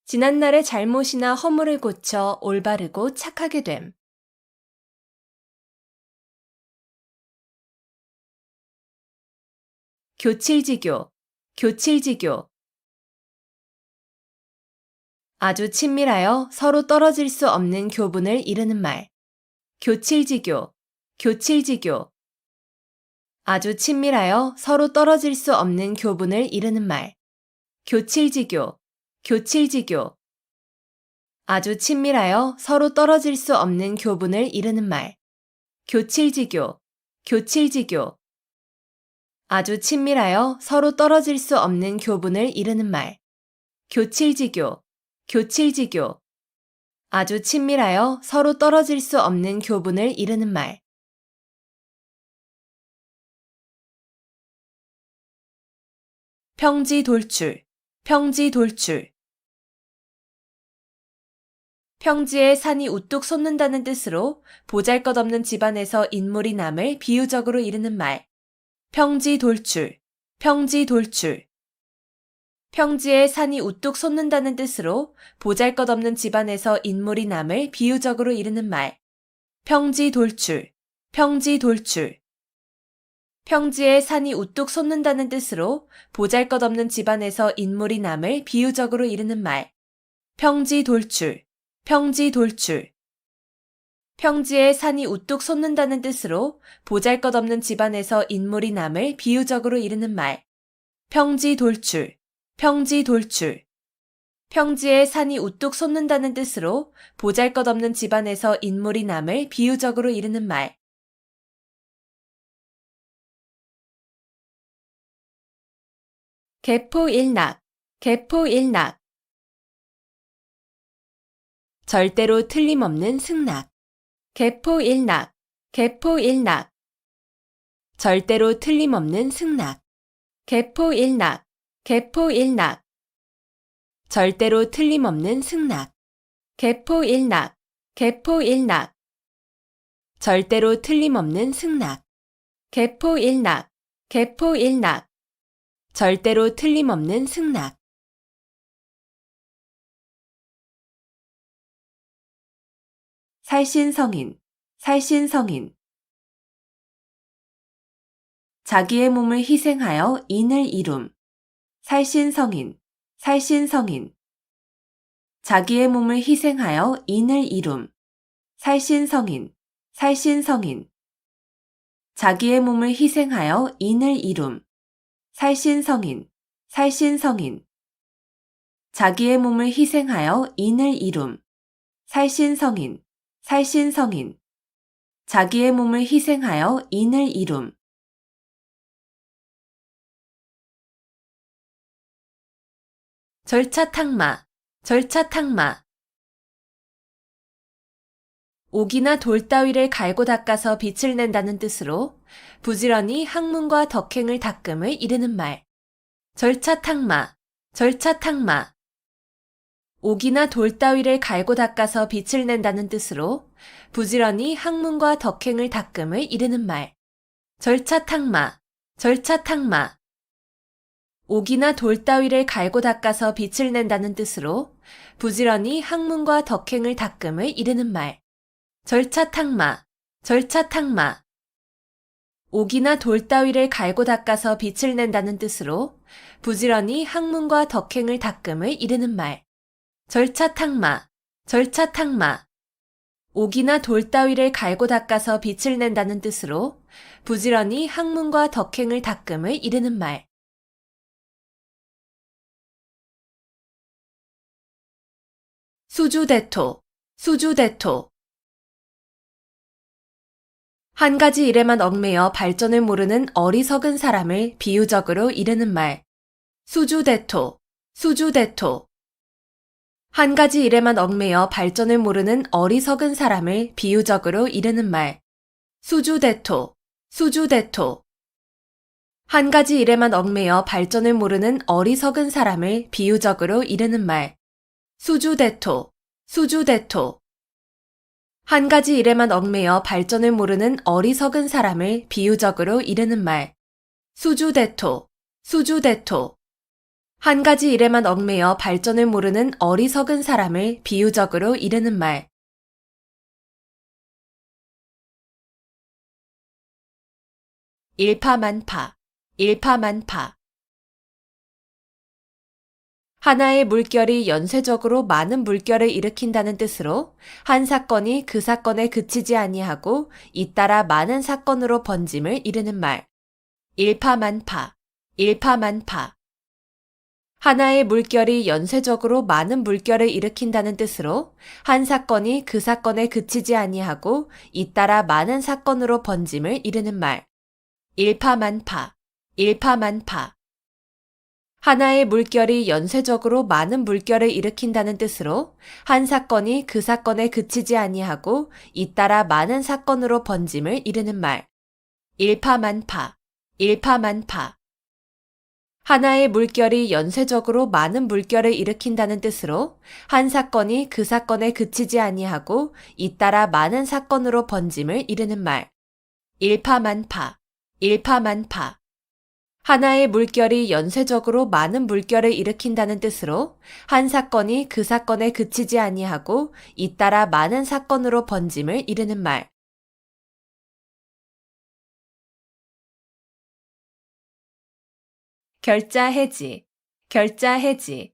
지난날의 잘못이나 허물을 고쳐 올바르고 착하게 됨. 교칠지교, 교칠지교. 아주 친밀하여 서로 떨어질 수 없는 교분을 이르는 말. 교칠지교, 교칠지교. 아주 친밀하여 서로 떨어질 수 없는 교분을 이르는 말. 교칠지교, 교칠지교. 아주 친밀하여 서로 떨어질 수 없는 교분을 이르는 말. 교칠지교, 교칠지교. 아주 친밀하여 서로 떨어질 수 없는 교분을 이르는 말. 교칠지교, 교칠지교. 아주 친밀하여 서로 떨어질 수 없는 교분을 이르는 말. 평지돌출, 평지돌출. 평지에 산이 우뚝 솟는다는 뜻으로 보잘것없는 집안에서 인물이 남을 비유적으로 이르는 말. 평지돌출, 평지돌출. 평지에 산이 우뚝 솟는다는 뜻으로 보잘것없는 집안에서 인물이 남을 비유적으로 이르는 말. 평지돌출, 평지돌출. 평지에 산이 우뚝 솟는다는 뜻으로 보잘것없는 집안에서 인물이 남을 비유적으로 이르는 말. 평지돌출, 평지돌출. 평지에 산이 우뚝 솟는다는 뜻으로 보잘것없는 집안에서 인물이 남을 비유적으로 이르는 말. 평지돌출, 평지돌출. 평지에 산이 우뚝 솟는다는 뜻으로 보잘것없는 집안에서 인물이 남을 비유적으로 이르는 말. 개포일낙, 개포일낙. 절대로 틀림없는 승낙. 개포일낙, 개포일낙. 절대로 틀림없는 승낙. 개포일낙, 개포일낙. 절대로 틀림없는 승낙. 개포일낙, 개포일낙. 절대로 틀림없는 승낙. 개포일낙, 개포일낙. 절대로 틀림없는 승낙. 살신성인, 살신성인. 자기의 몸을 희생하여 인을 이룸. 살신성인, 살신성인. 자기의 몸을 희생하여 인을 이룸. 살신성인, 살신성인. 자기의 몸을 희생하여 인을 이룸. 살신성인, 살신성인. 자기의 몸을 희생하여 인을 이룸. 살신성인, 살신성인. 자기의 몸을 희생하여 인을 이룸. 절차탕마, 절차탕마. 옥이나 돌 따위를 갈고 닦아서 빛을 낸다는 뜻으로 부지런히 학문과 덕행을 닦음을 이르는 말. 절차탕마, 절차탕마. 옥이나 돌 따위를 갈고 닦아서 빛을 낸다는 뜻으로 부지런히 학문과 덕행을 닦음을 이르는 말. 절차탕마, 절차탕마. 옥이나 돌 따위를 갈고 닦아서 빛을 낸다는 뜻으로 부지런히 학문과 덕행을 닦음을 이르는 말. 절차탕마, 절차탕마. 옥이나 돌 따위를 갈고 닦아서 빛을 낸다는 뜻으로 부지런히 학문과 덕행을 닦음을 이르는 말. 절차탕마, 절차탕마. 옥이나 돌 따위를 갈고 닦아서 빛을 낸다는 뜻으로 부지런히 학문과 덕행을 닦음을 이르는 말. 수주대토, 수주대토. 한 가지 일에만 얽매여 발전을 모르는 어리석은 사람을 비유적으로 이르는 말. 수주대토, 수주대토. 한 가지 일에만 얽매여 발전을 모르는 어리석은 사람을 비유적으로 이르는 말. 수주대토, 수주대토. 한 가지 일에만 얽매여 발전을 모르는 어리석은 사람을 비유적으로 이르는 말. 수주대토, 수주대토. 한 가지 일에만 얽매여 발전을 모르는 어리석은 사람을 비유적으로 이르는 말. 수주대토, 수주대토. 한 가지 일에만 얽매여 발전을 모르는 어리석은 사람을 비유적으로 이르는 말. 일파만파, 일파만파. 하나의 물결이 연쇄적으로 많은 물결을 일으킨다는 뜻으로 한 사건이 그 사건에 그치지 아니하고 잇따라 많은 사건으로 번짐을 이르는 말. 일파만파, 일파만파. 하나의 물결이 연쇄적으로 많은 물결을 일으킨다는 뜻으로 한 사건이 그 사건에 그치지 아니하고 잇따라 많은 사건으로 번짐을 이르는 말. 일파만파, 일파만파. 하나의 물결이 연쇄적으로 많은 물결을 일으킨다는 뜻으로 한 사건이 그 사건에 그치지 아니하고 잇따라 많은 사건으로 번짐을 이르는 말. 일파만파, 일파만파. 하나의 물결이 연쇄적으로 많은 물결을 일으킨다는 뜻으로 한 사건이 그 사건에 그치지 아니하고 잇따라 많은 사건으로 번짐을 이르는 말. 일파만파, 일파만파. 하나의 물결이 연쇄적으로 많은 물결을 일으킨다는 뜻으로 한 사건이 그 사건에 그치지 아니하고 잇따라 많은 사건으로 번짐을 이르는 말. 결자해지, 결자해지.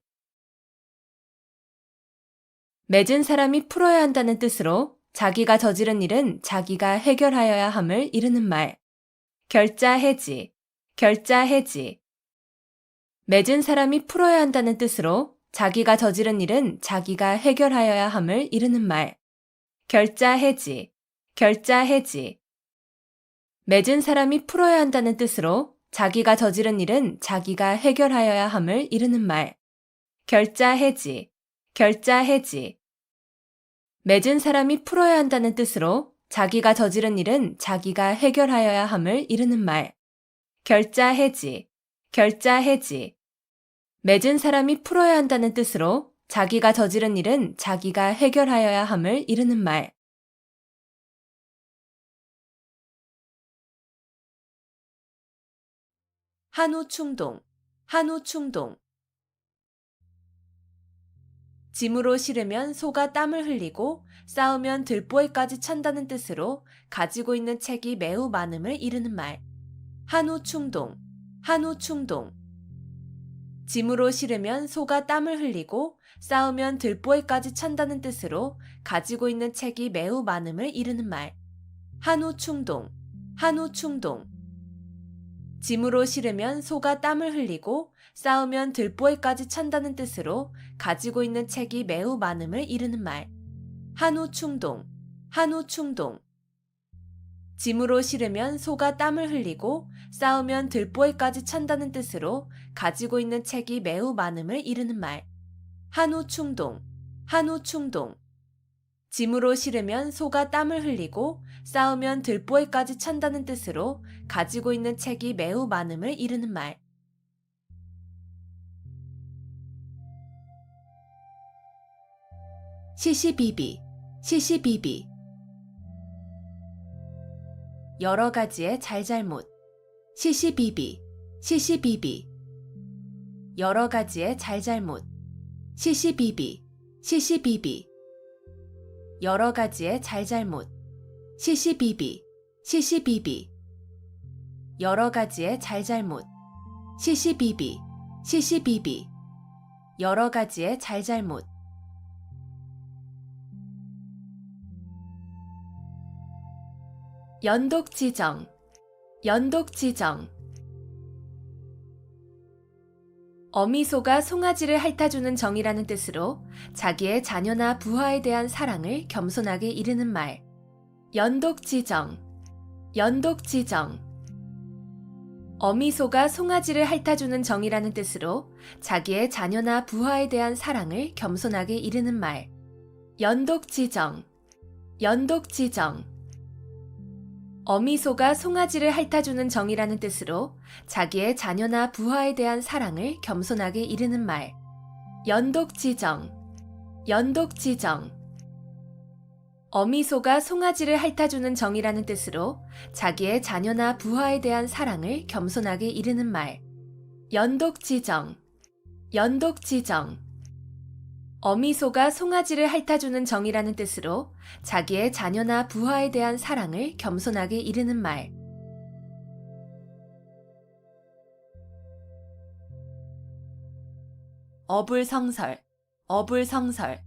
맺은 사람이 풀어야 한다는 뜻으로 자기가 저지른 일은 자기가 해결하여야 함을 이르는 말. 결자해지, 결자해지. 맺은 사람이 풀어야 한다는 뜻으로 자기가 저지른 일은 자기가 해결하여야 함을 이르는 말. 결자해지, 결자해지. 맺은 사람이 풀어야 한다는 뜻으로 자기가 저지른 일은 자기가 해결하여야 함을 이르는 말. 결자 해지, 결자 해지. 맺은 사람이 풀어야 한다는 뜻으로 자기가 저지른 일은 자기가 해결하여야 함을 이르는 말. 결자 해지, 결자 해지. 맺은 사람이 풀어야 한다는 뜻으로 자기가 저지른 일은 자기가 해결하여야 함을 이르는 말. 한우 충동, 한우 충동. 짐으로 실으면 소가 땀을 흘리고 싸우면 들보에까지 찬다는 뜻으로 가지고 있는 책이 매우 많음을 이르는 말. 한우 충동, 한우 충동. 짐으로 실으면 소가 땀을 흘리고 싸우면 들보에까지 찬다는 뜻으로 가지고 있는 책이 매우 많음을 이르는 말. 한우 충동, 한우 충동. 짐으로 실으면 소가 땀을 흘리고 싸우면 들보에까지 찬다는 뜻으로 가지고 있는 책이 매우 많음을 이르는 말. 한우 충동, 한우 충동. 짐으로 실으면 소가 땀을 흘리고 싸우면 들보에까지 찬다는 뜻으로 가지고 있는 책이 매우 많음을 이르는 말. 한우 충동, 한우 충동. 짐으로 실으면 소가 땀을 흘리고 싸우면 들보에까지 찬다는 뜻으로 가지고 있는 책이 매우 많음을 이르는 말. 시시비비, 시시비비. 여러 가지의 잘잘못. 시시비비, 시시비비. 여러 가지의 잘잘못. 시시비비, 시시비비. 여러 가지의 잘잘못. 시시비비, 시시비비. 여러 가지의 잘잘못. 시시비비, 시시비비. 여러 가지의 잘잘못. 연독지정, 연독지정. 어미소가 송아지를 핥아주는 정이라는 뜻으로 자기의 자녀나 부하에 대한 사랑을 겸손하게 이르는 말. 연독지정, 연독지정. 어미소가 송아지를 핥아주는 정이라는 뜻으로 자기의 자녀나 부하에 대한 사랑을 겸손하게 이르는 말. 연독지정, 연독지정. 어미소가 송아지를 핥아주는 정이라는 뜻으로 자기의 자녀나 부하에 대한 사랑을 겸손하게 이르는 말. 연독지정, 연독지정. 어미소가 송아지를 핥아주는 정이라는 뜻으로 자기의 자녀나 부하에 대한 사랑을 겸손하게 이르는 말. 연독지정, 연독지정. 어미소가 송아지를 핥아주는 정이라는 뜻으로 자기의 자녀나 부하에 대한 사랑을 겸손하게 이르는 말. 어불성설, 어불성설.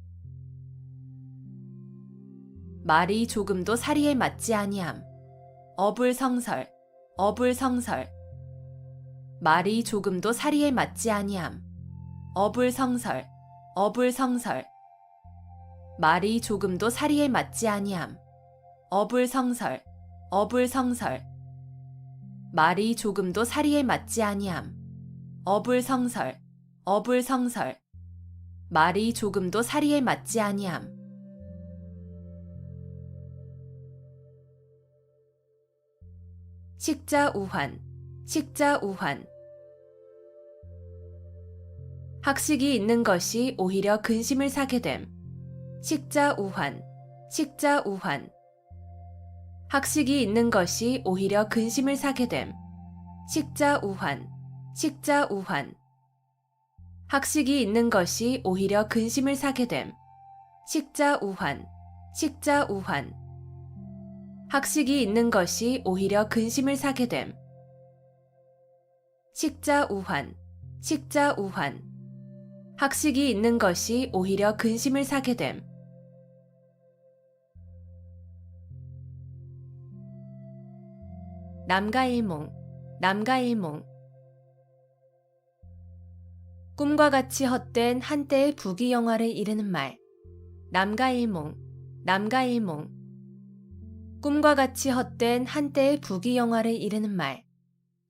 말이 조금도 사리에 맞지 아니함. 어불성설, 어불성설. 말이 조금도 사리에 맞지 아니함. 어불성설, 어불성설. 말이 조금도 사리에 맞지 아니함. 어불성설, 어불성설. 말이 조금도 사리에 맞지 아니함. 어불성설, 어불성설. 말이 조금도 사리에 맞지 아니함. 식자우환, 식자우환. 학식이 있는 것이 오히려 근심을 사게 됨. 식자우환, 식자우환. 학식이 있는 것이 오히려 근심을 사게 됨. 식자우환, 식자우환. 학식이 있는 것이 오히려 근심을 사게 됨. 식자우환, 식자우환. 학식이 있는 것이 오히려 근심을 사게 됨. 식자우환, 식자우환. 학식이 있는 것이 오히려 근심을 사게 됨. 남가일몽, 남가일몽. 꿈과 같이 헛된 한때의 부귀영화를 이르는 말. 남가일몽, 남가일몽. 꿈과 같이 헛된 한때의 부귀영화를 이르는 말.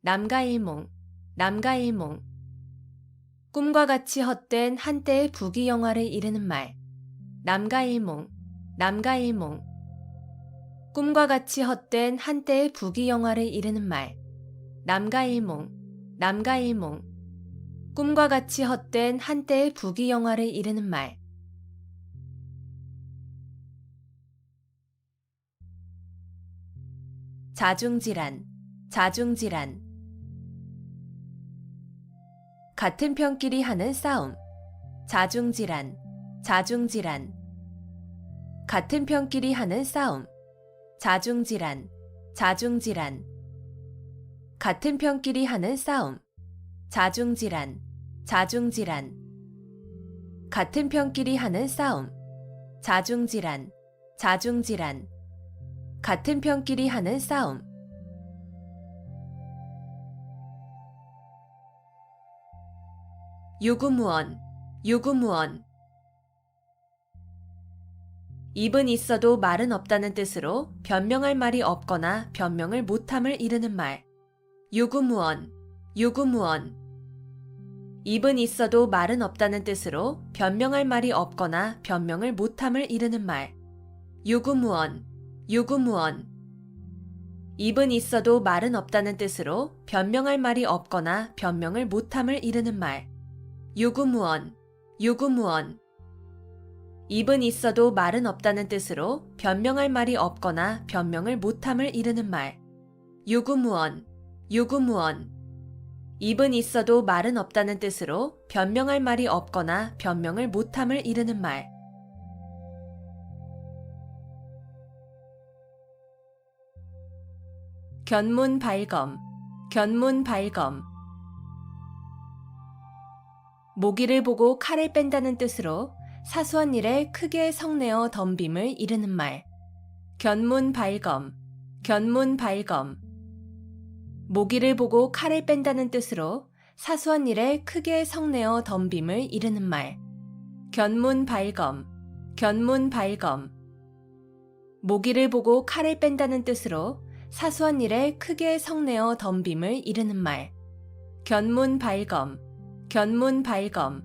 남가일몽, 남가일몽. 꿈과 같이 헛된 한때의 부귀영화를 이르는 말. 남가일몽, 남가일몽. 꿈과 같이 헛된 한때의 부귀영화를 이르는 말. 남가일몽, 남가일몽. 꿈과 같이 헛된 한때의 부귀영화를 이르는 말. 자중질환, 자중질환. 같은 편끼리 하는 싸움. 자중질환, 자중질환. 같은 편끼리 하는 싸움. 자중질환, 자중질환. 같은 편끼리 하는 싸움. 자중질환, 자중질환. 같은 편끼리 하는 싸움. 자중질환, 자중질환. 같은 편끼리 하는 싸움. 유구무원, 유구무원. 입은 있어도 말은 없다는 뜻으로 변명할 말이 없거나 변명을 못함을 이르는 말. 유구무원, 유구무원. 입은 있어도 말은 없다는 뜻으로 변명할 말이 없거나 변명을 못함을 이르는 말. 유구무원, 유구무원. 입은 있어도 말은 없다는 뜻으로 변명할 말이 없거나 변명을 못함을 이르는 말. 유구무원, 유구무원. 입은 있어도 말은 없다는 뜻으로 변명할 말이 없거나 변명을 못함을 이르는 말. 유구무원, 유구무원. 입은 있어도 말은 없다는 뜻으로 변명할 말이 없거나 변명을 못함을 이르는 말. 견문발검, 견문발검. 모기를 보고 칼을 뺀다는 뜻으로 사소한 일에 크게 성내어 덤빔을 이르는 말. 견문발검, 견문발검. 모기를 보고 칼을 뺀다는 뜻으로 사소한 일에 크게 성내어 덤빔을 이르는 말. 견문발검, 견문발검. 모기를 보고 칼을 뺀다는 뜻으로 사소한 일에 크게 성내어 덤빔을 이르는 말. 견문발검, 견문발검.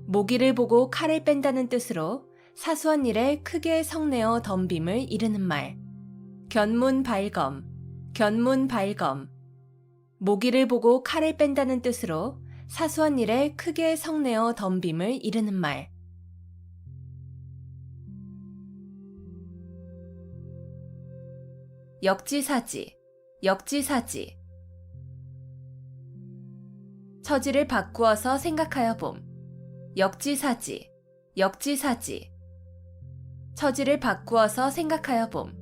모기를 보고 칼을 뺀다는 뜻으로 사소한 일에 크게 성내어 덤빔을 이르는 말. 견문발검, 견문발검. 모기를 보고 칼을 뺀다는 뜻으로 사소한 일에 크게 성내어 덤빔을 이르는 말. 역지사지, 역지사지. 처지를 바꾸어서 생각하여 봄. 역지사지, 역지사지. 처지를 바꾸어서 생각하여 봄.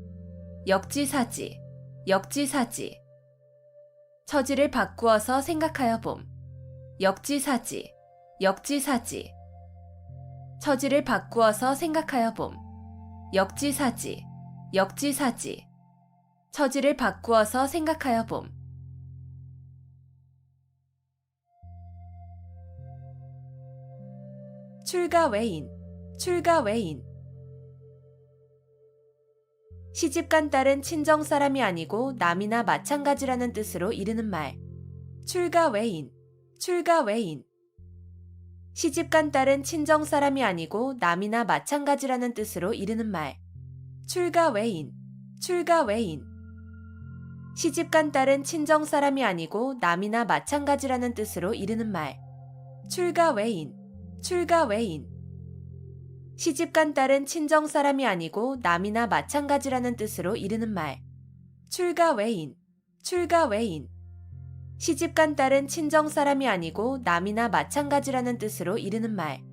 역지사지, 역지사지. 처지를 바꾸어서 생각하여 봄. 역지사지, 역지사지. 처지를 바꾸어서 생각하여 봄. 역지사지, 역지사지. 처지를 바꾸어서 생각하여 봄. 출가외인, 출가외인. 시집간 딸은 친정 사람이 아니고 남이나 마찬가지라는 뜻으로 이르는 말. 출가외인, 출가외인. 시집간 딸은 친정 사람이 아니고 남이나 마찬가지라는 뜻으로 이르는 말. 출가외인, 출가외인. 시집간 딸은 친정 사람이 아니고 남이나 마찬가지라는 뜻으로 이르는 말. 출가외인, 출가외인. 시집간 딸은 친정 사람이 아니고 남이나 마찬가지라는 뜻으로 이르는 말. 출가외인, 출가외인. 시집간 딸은 친정 사람이 아니고 남이나 마찬가지라는 뜻으로 이르는 말.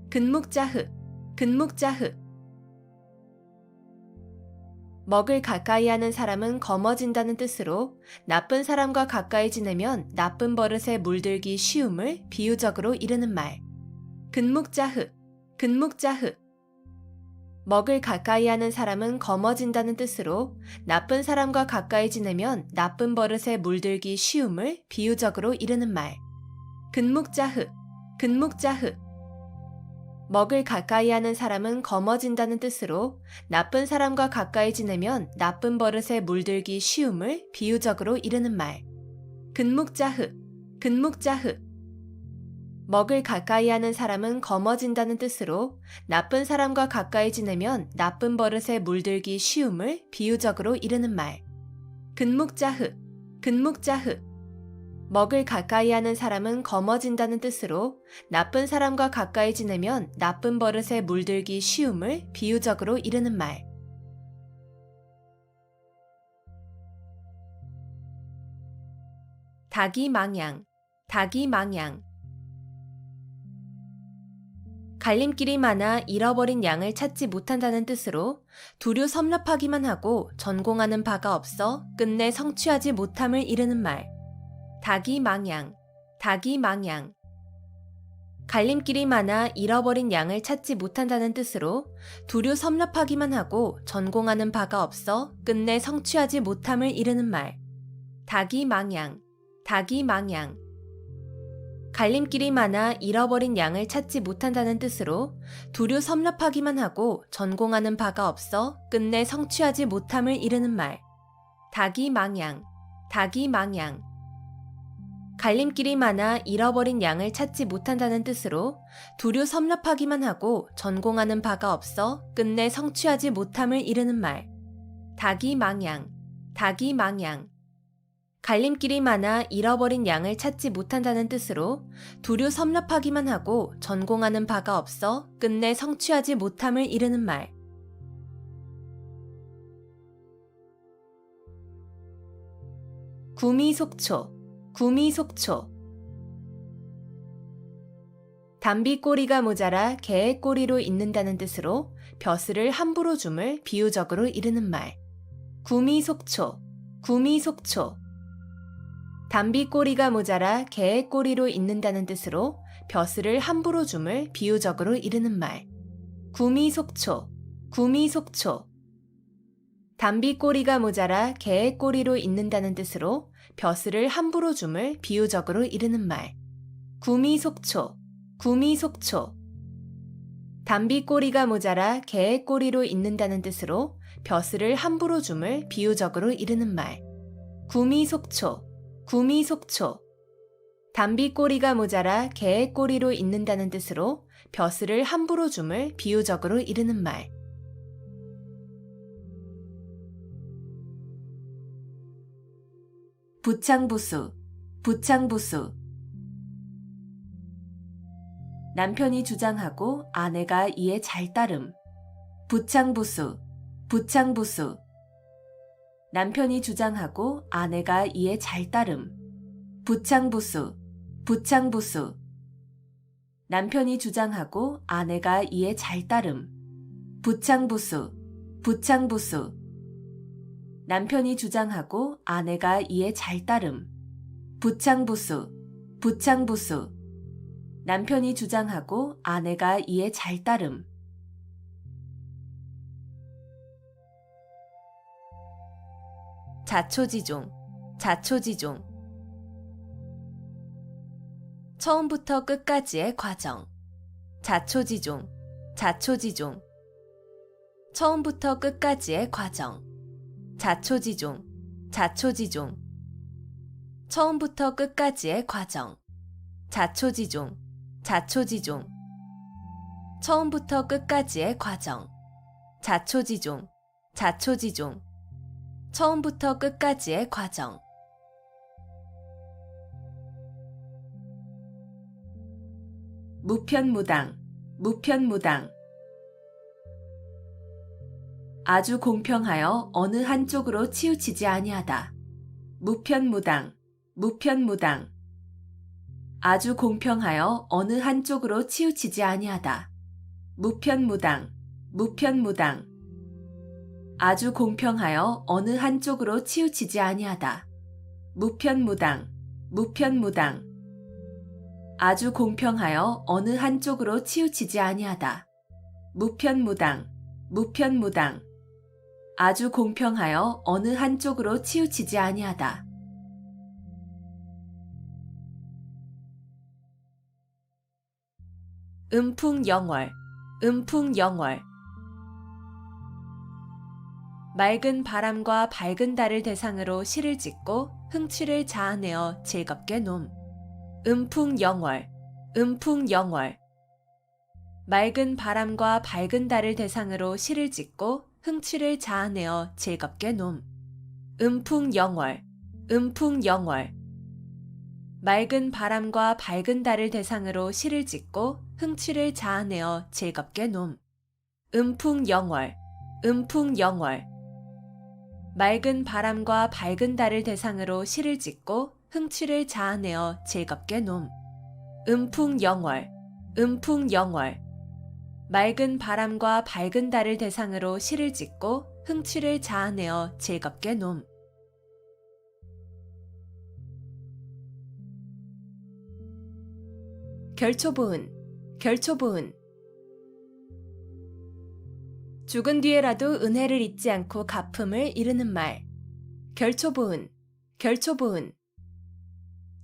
근묵자흑, 근묵자흑. 먹을 가까이 하는 사람은 검어진다는 뜻으로 나쁜 사람과 가까이 지내면 나쁜 버릇에 물들기 쉬움을 비유적으로 이르는 말. 근묵자흑, 근묵자흑. 먹을 가까이 하는 사람은 검어진다는 뜻으로 나쁜 사람과 가까이 지내면 나쁜 버릇에 물들기 쉬움을 비유적으로 이르는 말. 근묵자흑, 근묵자흑. 먹을 가까이 하는 사람은 검어진다는 뜻으로 나쁜 사람과 가까이 지내면 나쁜 버릇에 물들기 쉬움을 비유적으로 이르는 말. 근묵자흑, 근묵자흑. 먹을 가까이 하는 사람은 검어진다는 뜻으로 나쁜 사람과 가까이 지내면 나쁜 버릇에 물들기 쉬움을 비유적으로 이르는 말. 근묵자흑, 근묵자흑. 먹을 가까이 하는 사람은 검어진다는 뜻으로 나쁜 사람과 가까이 지내면 나쁜 버릇에 물들기 쉬움을 비유적으로 이르는 말. 닭이망양, 닭이망양. 갈림길이 많아 잃어버린 양을 찾지 못한다는 뜻으로 두루 섭렵하기만 하고 전공하는 바가 없어 끝내 성취하지 못함을 이르는 말. 닭이망양, 닭이망양. 갈림길이 많아 잃어버린 양을 찾지 못한다는 뜻으로 두루 섭렵하기만 하고 전공하는 바가 없어 끝내 성취하지 못함을 이르는 말. 닭이망양, 닭이망양. 갈림길이 많아 잃어버린 양을 찾지 못한다는 뜻으로 두루 섭렵하기만 하고 전공하는 바가 없어 끝내 성취하지 못함을 이르는 말. 닭이망양, 닭이망양. 갈림길이 많아 잃어버린 양을 찾지 못한다는 뜻으로 두루 섭렵하기만 하고 전공하는 바가 없어 끝내 성취하지 못함을 이르는 말. 닭이망양, 닭이망양. 갈림길이 많아 잃어버린 양을 찾지 못한다는 뜻으로 두루 섭렵하기만 하고 전공하는 바가 없어 끝내 성취하지 못함을 이르는 말. 구미속초, 구미속초. 담비 꼬리가 모자라 개의 꼬리로 잇는다는 뜻으로 벼슬을 함부로 줌을 비유적으로 이르는 말. 구미속초, 구미속초. 담비 꼬리가 모자라 개의 꼬리로 잇는다는 뜻으로 벼슬을 함부로 줌을 비유적으로 이르는 말. 구미속초, 구미속초. 담비 꼬리가 모자라 개의 꼬리로 잇는다는 뜻으로 벼슬을 함부로 줌을 비유적으로 이르는 말. 구미속초, 구미속초. 담비 꼬리가 모자라 개의 꼬리로 잇는다는 뜻으로 벼슬을 함부로 줌을 비유적으로 이르는 말. 구미속초, 구미속초. 담비 꼬리가 모자라 개의 꼬리로 잇는다는 뜻으로 벼슬을 함부로 줌을 비유적으로 이르는 말. 부창부수, 부창부수. 남편이 주장하고 아내가 이에 잘 따름. 부창부수, 부창부수. 남편이 주장하고 아내가 이에 잘 따름. 부창부수, 부창부수. 남편이 주장하고 아내가 이에 잘 따름. 부창부수, 부창부수. 남편이 주장하고 아내가 이에 잘 따름. 부창부수, 부창부수. 남편이 주장하고 아내가 이에 잘 따름. 자초지종, 자초지종. 처음부터 끝까지의 과정. 자초지종, 자초지종. 처음부터 끝까지의 과정. 자초지종, 자초지종. 처음부터 끝까지의 과정. 자초지종, 자초지종. 처음부터 끝까지의 과정. 자초지종, 자초지종. 처음부터 끝까지의 과정. 무편무당, 무편무당. 아주 공평하여 어느 한쪽으로 치우치지 아니하다. 무편무당, 무편무당. 아주 공평하여 어느 한쪽으로 치우치지 아니하다. 무편무당, 무편무당. 아주 공평하여 어느 한쪽으로 치우치지 아니하다. 무편무당, 무편무당. 아주 공평하여 어느 한쪽으로 치우치지 아니하다. 무편무당, 무편무당. 아주 공평하여 어느 한쪽으로 치우치지 아니하다. 음풍영월, 음풍영월. 맑은 바람과 밝은 달을 대상으로 시를 짓고 흥취를 자아내어 즐겁게 놈. 음풍영월. 음풍영월. 맑은 바람과 밝은 달을 대상으로 시를 짓고 흥취를 자아내어 즐겁게 놈. 음풍영월. 음풍영월. 맑은 바람과 밝은 달을 대상으로 시를 짓고 흥취를 자아내어 즐겁게 놈. 음풍영월. 음풍영월. 맑은 바람과 밝은 달을 대상으로 시를 짓고 흥취를 자아내어 즐겁게 놈. 음풍영월. 음풍영월. 맑은 바람과 밝은 달을 대상으로 시를 짓고 흥취를 자아내어 즐겁게 놈. 결초부은. 결초부은. 죽은 뒤에라도 은혜를 잊지 않고 갚음을 이르는 말. 결초부은. 결초부은.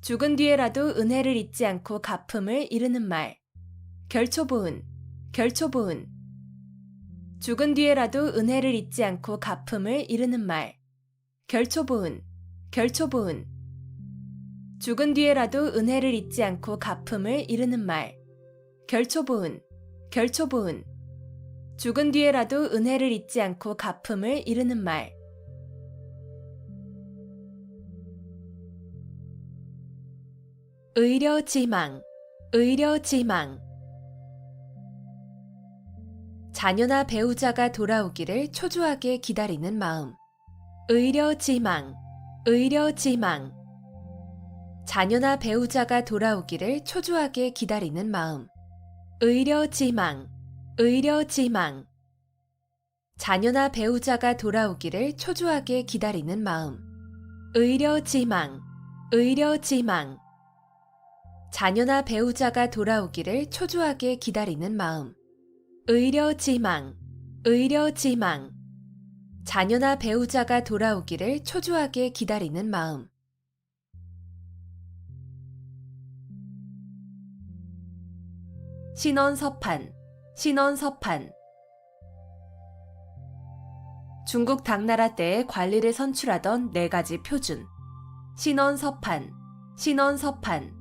죽은 뒤에라도 은혜를 잊지 않고 갚음을 이르는 말. 결초부은. 결초부은. 죽은 뒤에라도 은혜를 잊지 않고 갚음을 이르는 말. 결초부은. 결초부은. 죽은 뒤에라도 은혜를 잊지 않고 갚음을 이르는 말. 결초부은. 결초부은. 죽은 뒤에라도 은혜를 잊지 않고 갚음을 이르는 말. 의려지망. 의려지망. 자녀나 배우자가 돌아오기를 초조하게 기다리는 마음. 의려지망. 의려지망. 자녀나 배우자가 돌아오기를 초조하게 기다리는 마음. 의려지망. 의려지망. 자녀나 배우자가 돌아오기를 초조하게 기다리는 마음. 의려지망. 의려지망. 자녀나 배우자가 돌아오기를 초조하게 기다리는 마음. 의려지망. 의려지망. 자녀나 배우자가 돌아오기를 초조하게 기다리는 마음. 신원서판. 신원서판. 중국 당나라 때에 관리를 선출하던 4가지 표준. 신원서판. 신원서판.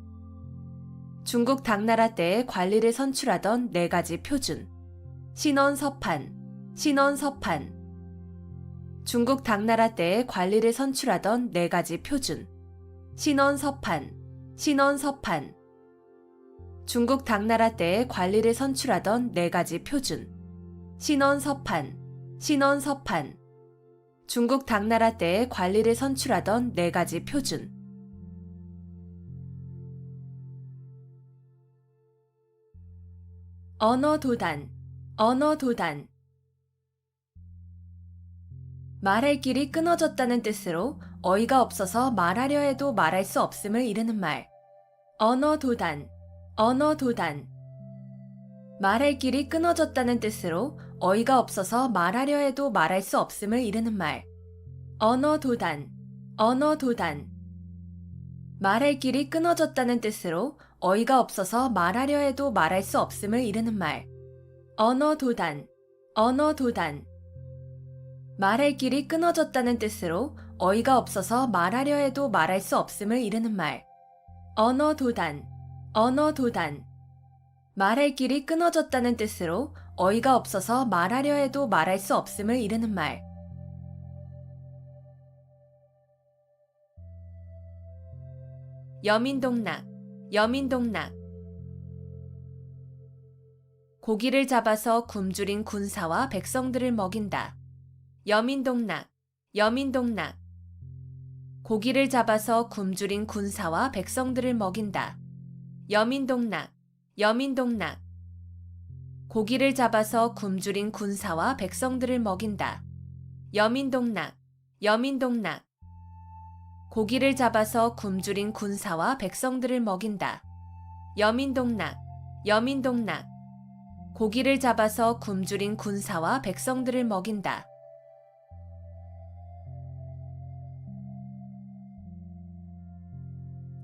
중국 당나라 때에 관리를 선출하던 4가지 표준. 신원서판. 신원서판. 중국 당나라 때에 관리를 선출하던 4가지 표준. 신원서판. 신원서판. 중국 당나라 때에 관리를 선출하던 4가지 표준. 신원서판. 신원서판. 중국 당나라 때에 관리를 선출하던 4가지 표준. 언어도단. 언어도단. 말할 길이 끊어졌다는 뜻으로 어이가 없어서 말하려 해도 말할 수 없음을 이르는 말. 언어도단. 언어도단. 말할 길이 끊어졌다는 뜻으로 어이가 없어서 말하려 해도 말할 수 없음을 이르는 말. 언어도단. 언어도단. 말할 길이 끊어졌다는 뜻으로 어이가 없어서 말하려 해도 말할 수 없음을 이르는 말. 언어도단. 언어도단. 말할 길이 끊어졌다는 뜻으로 어이가 없어서 말하려 해도 말할 수 없음을 이르는 말. 언어도단. 언어도단. 말할 길이 끊어졌다는 뜻으로 어이가 없어서 말하려 해도 말할 수 없음을 이르는 말. 여민동락. 여민동락. 고기를 잡아서 굶주린 군사와 백성들을 먹인다. 여민동락. 여민동락. 고기를 잡아서 굶주린 군사와 백성들을 먹인다. 여민동락. 여민동락. 고기를 잡아서 굶주린 군사와 백성들을 먹인다. 여민동락. 여민동락. 고기를 잡아서 굶주린 군사와 백성들을 먹인다. 여민동락. 여민동락. 고기를 잡아서 굶주린 군사와 백성들을 먹인다.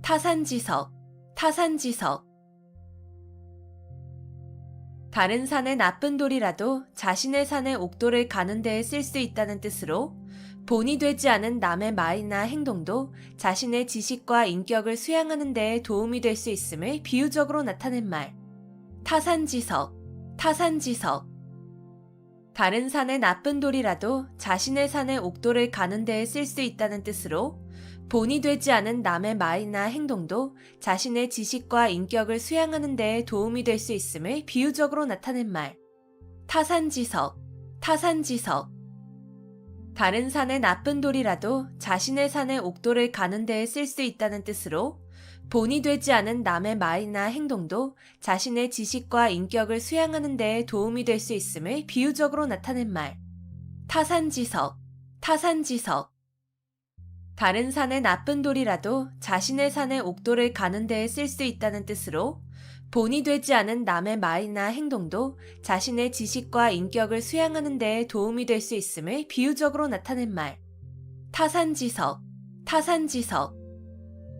타산지석. 타산지석. 다른 산의 나쁜 돌이라도 자신의 산의 옥돌을 가는 데에 쓸 수 있다는 뜻으로 본이 되지 않은 남의 말이나 행동도 자신의 지식과 인격을 수양하는 데에 도움이 될 수 있음을 비유적으로 나타낸 말. 타산지석, 타산지석. 다른 산의 나쁜 돌이라도 자신의 산의 옥돌을 가는 데에 쓸 수 있다는 뜻으로 본이 되지 않은 남의 말이나 행동도 자신의 지식과 인격을 수양하는 데에 도움이 될 수 있음을 비유적으로 나타낸 말. 타산지석, 타산지석. 다른 산의 나쁜 돌이라도 자신의 산의 옥돌을 가는 데에 쓸 수 있다는 뜻으로 본이 되지 않은 남의 말이나 행동도 자신의 지식과 인격을 수양하는 데에 도움이 될 수 있음을 비유적으로 나타낸 말. 타산지석, 타산지석. 다른 산의 나쁜 돌이라도 자신의 산의 옥돌을 가는 데에 쓸 수 있다는 뜻으로 본이 되지 않은 남의 말이나 행동도 자신의 지식과 인격을 수양하는 데에 도움이 될 수 있음을 비유적으로 나타낸 말. 타산지석, 타산지석.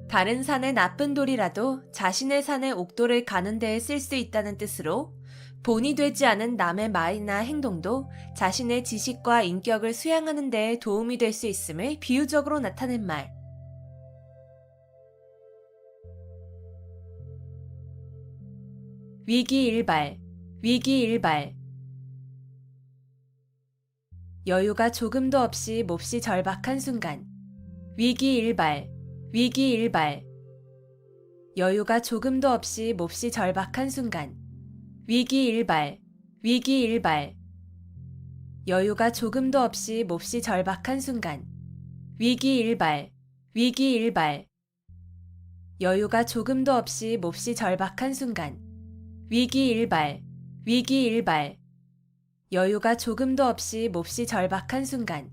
다른 산의 나쁜 돌이라도 자신의 산의 옥돌을 가는 데에 쓸 수 있다는 뜻으로 본이 되지 않은 남의 말이나 행동도 자신의 지식과 인격을 수양하는 데에 도움이 될 수 있음을 비유적으로 나타낸 말. 위기일발, 위기일발. 여유가 조금도 없이 몹시 절박한 순간. 위기일발, 위기일발. 여유가 조금도 없이 몹시 절박한 순간. 위기일발, 위기일발. 여유가 조금도 없이 몹시 절박한 순간. 위기일발, 위기일발. 여유가 조금도 없이 몹시 절박한 순간. 위기일발, 위기일발. 여유가 조금도 없이 몹시 절박한 순간.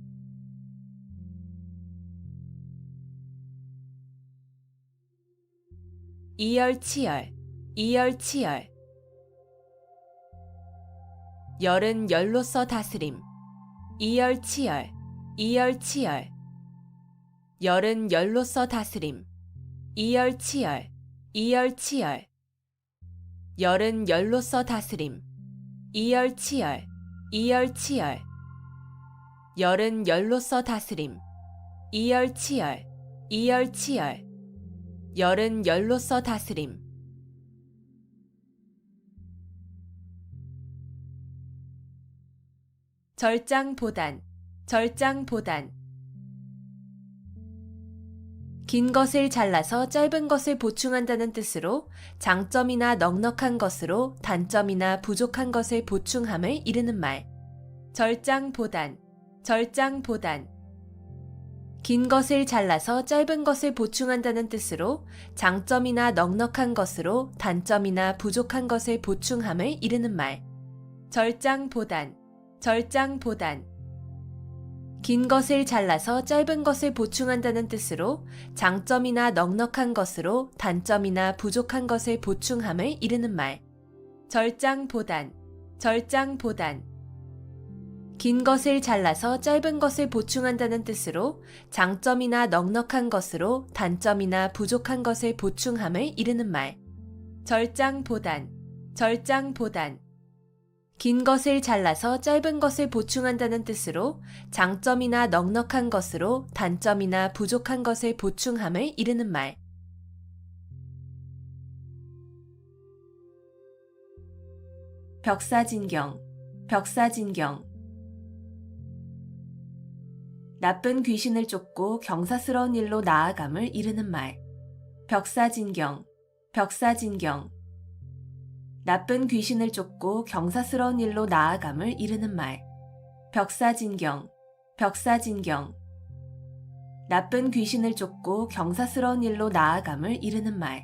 이열치열, 이열치열. 열은 열로서 다스림. 이열치열, 이열치열. 열은 열로서 다스림. 이열치열, 이열치열. 열은 열로서 다스림. 이열치열, 이열치열. 열은 열로서 다스림. 이열치열, 이열치열. 열은 열로서 다스림. 절장보단, 절장보단. 긴 것을 잘라서 짧은 것을 보충한다는 뜻으로 장점이나 넉넉한 것으로 단점이나 부족한 것을 보충함을 이르는 말. 절장보단, 절장보단. 긴 것을 잘라서 짧은 것을 보충한다는 뜻으로 장점이나 넉넉한 것으로 단점이나 부족한 것을 보충함을 이르는 말. 절장보단, 절장보단. 긴 것을 잘라서 짧은 것을 보충한다는 뜻으로 장점이나 넉넉한 것으로 단점이나 부족한 것을 보충함을 이르는 말. 절장보단, 절장보단. 긴 것을 잘라서 짧은 것을 보충한다는 뜻으로 장점이나 넉넉한 것으로 단점이나 부족한 것을 보충함을 이르는 말. 절장보단, 절장보단. 긴 것을 잘라서 짧은 것을 보충한다는 뜻으로 장점이나 넉넉한 것으로 단점이나 부족한 것을 보충함을 이르는 말. 벽사진경, 벽사진경. 나쁜 귀신을 쫓고 경사스러운 일로 나아감을 이르는 말. 벽사진경, 벽사진경. 나쁜 귀신을 쫓고 경사스러운 일로 나아감을 이르는 말. 벽사진경, 벽사진경. 나쁜 귀신을 쫓고 경사스러운 일로 나아감을 이르는 말.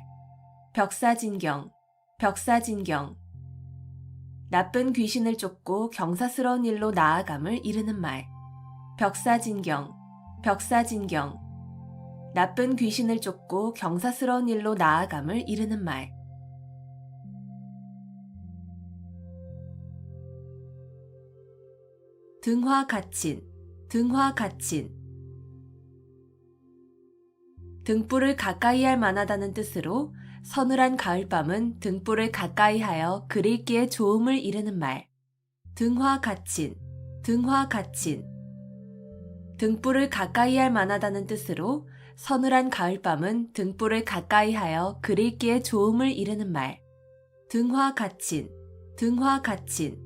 벽사진경, 벽사진경. 나쁜 귀신을 쫓고 경사스러운 일로 나아감을 이르는 말. 벽사진경, 벽사진경. 나쁜 귀신을 쫓고 경사스러운 일로 나아감을 이르는 말. 등화가친, 등화가친. 등불을 가까이 할 만하다는 뜻으로 서늘한 가을밤은 등불을 가까이 하여 그릴기에 좋음을 이르는 말. 등화가친, 등화가친. 등불을 가까이 할 만하다는 뜻으로 서늘한 가을밤은 등불을 가까이 하여 그릴기에 좋음을 이르는 말. 등화가친, 등화가친.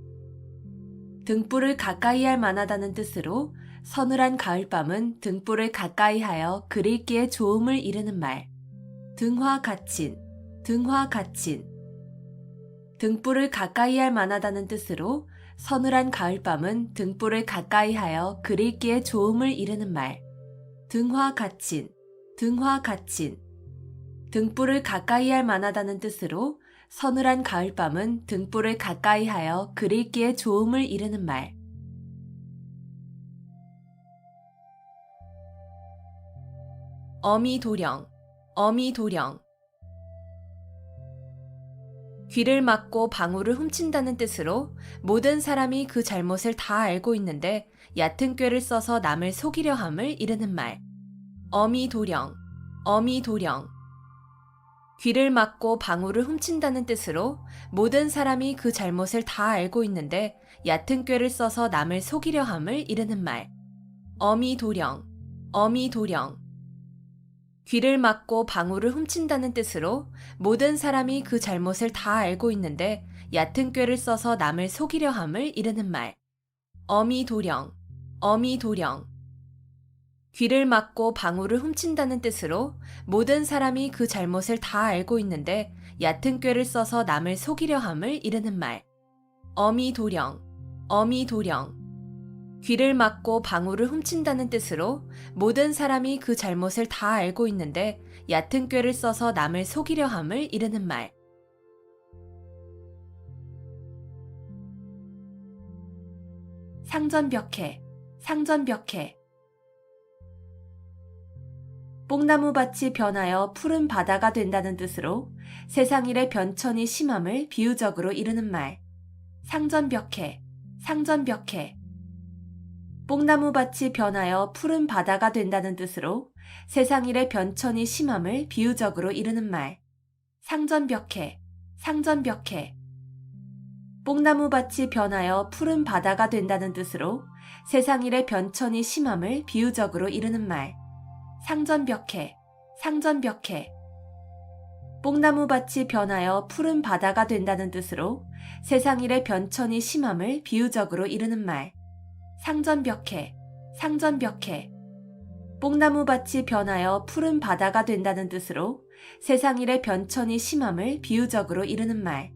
등불을 가까이 할 만하다는 뜻으로 서늘한 가을밤은 등불을 가까이 하여 그릴기에 좋음을 이르는 말. 등화가친, 등화가친. 등불을 가까이 할 만하다는 뜻으로 서늘한 가을밤은 등불을 가까이 하여 그릴기에 좋음을 이르는 말. 등화가친, 등화가친. 등불을 가까이 할 만하다는 뜻으로 서늘한 가을밤은 등불을 가까이 하여 그릴기에 좋음을 이르는 말. 어미도령, 어미도령. 귀를 막고 방울을 훔친다는 뜻으로 모든 사람이 그 잘못을 다 알고 있는데 얕은 꾀를 써서 남을 속이려 함을 이르는 말. 어미도령, 어미도령. 귀를 막고 방울을 훔친다는 뜻으로 모든 사람이 그 잘못을 다 알고 있는데 얕은 꾀를 써서 남을 속이려 함을 이르는 말. 어미도령, 어미도령. 귀를 막고 방울을 훔친다는 뜻으로 모든 사람이 그 잘못을 다 알고 있는데 얕은 꾀를 써서 남을 속이려 함을 이르는 말. 어미도령, 어미도령. 귀를 막고 방울을 훔친다는 뜻으로 모든 사람이 그 잘못을 다 알고 있는데 얕은 꾀를 써서 남을 속이려 함을 이르는 말. 어미도령, 어미도령. 귀를 막고 방울을 훔친다는 뜻으로 모든 사람이 그 잘못을 다 알고 있는데 얕은 꾀를 써서 남을 속이려 함을 이르는 말. 상전벽해, 상전벽해. 뽕나무밭이 변하여 푸른 바다가 된다는 뜻으로 세상 일의 변천이 심함을 비유적으로 이르는 말. 상전벽해, 상전벽해. 뽕나무밭이 변하여 푸른 바다가 된다는 뜻으로 세상 일의 변천이 심함을 비유적으로 이르는 말. 상전벽해, 상전벽해. 뽕나무밭이 변하여 푸른 바다가 된다는 뜻으로 세상 일의 변천이 심함을 비유적으로 이르는 말. 상전벽해, 상전벽해. 뽕나무밭이 변하여 푸른 바다가 된다는 뜻으로 세상 일의 변천이 심함을 비유적으로 이르는 말. 상전벽해, 상전벽해. 뽕나무밭이 변하여 푸른 바다가 된다는 뜻으로 세상 일의 변천이 심함을 비유적으로 이르는 말.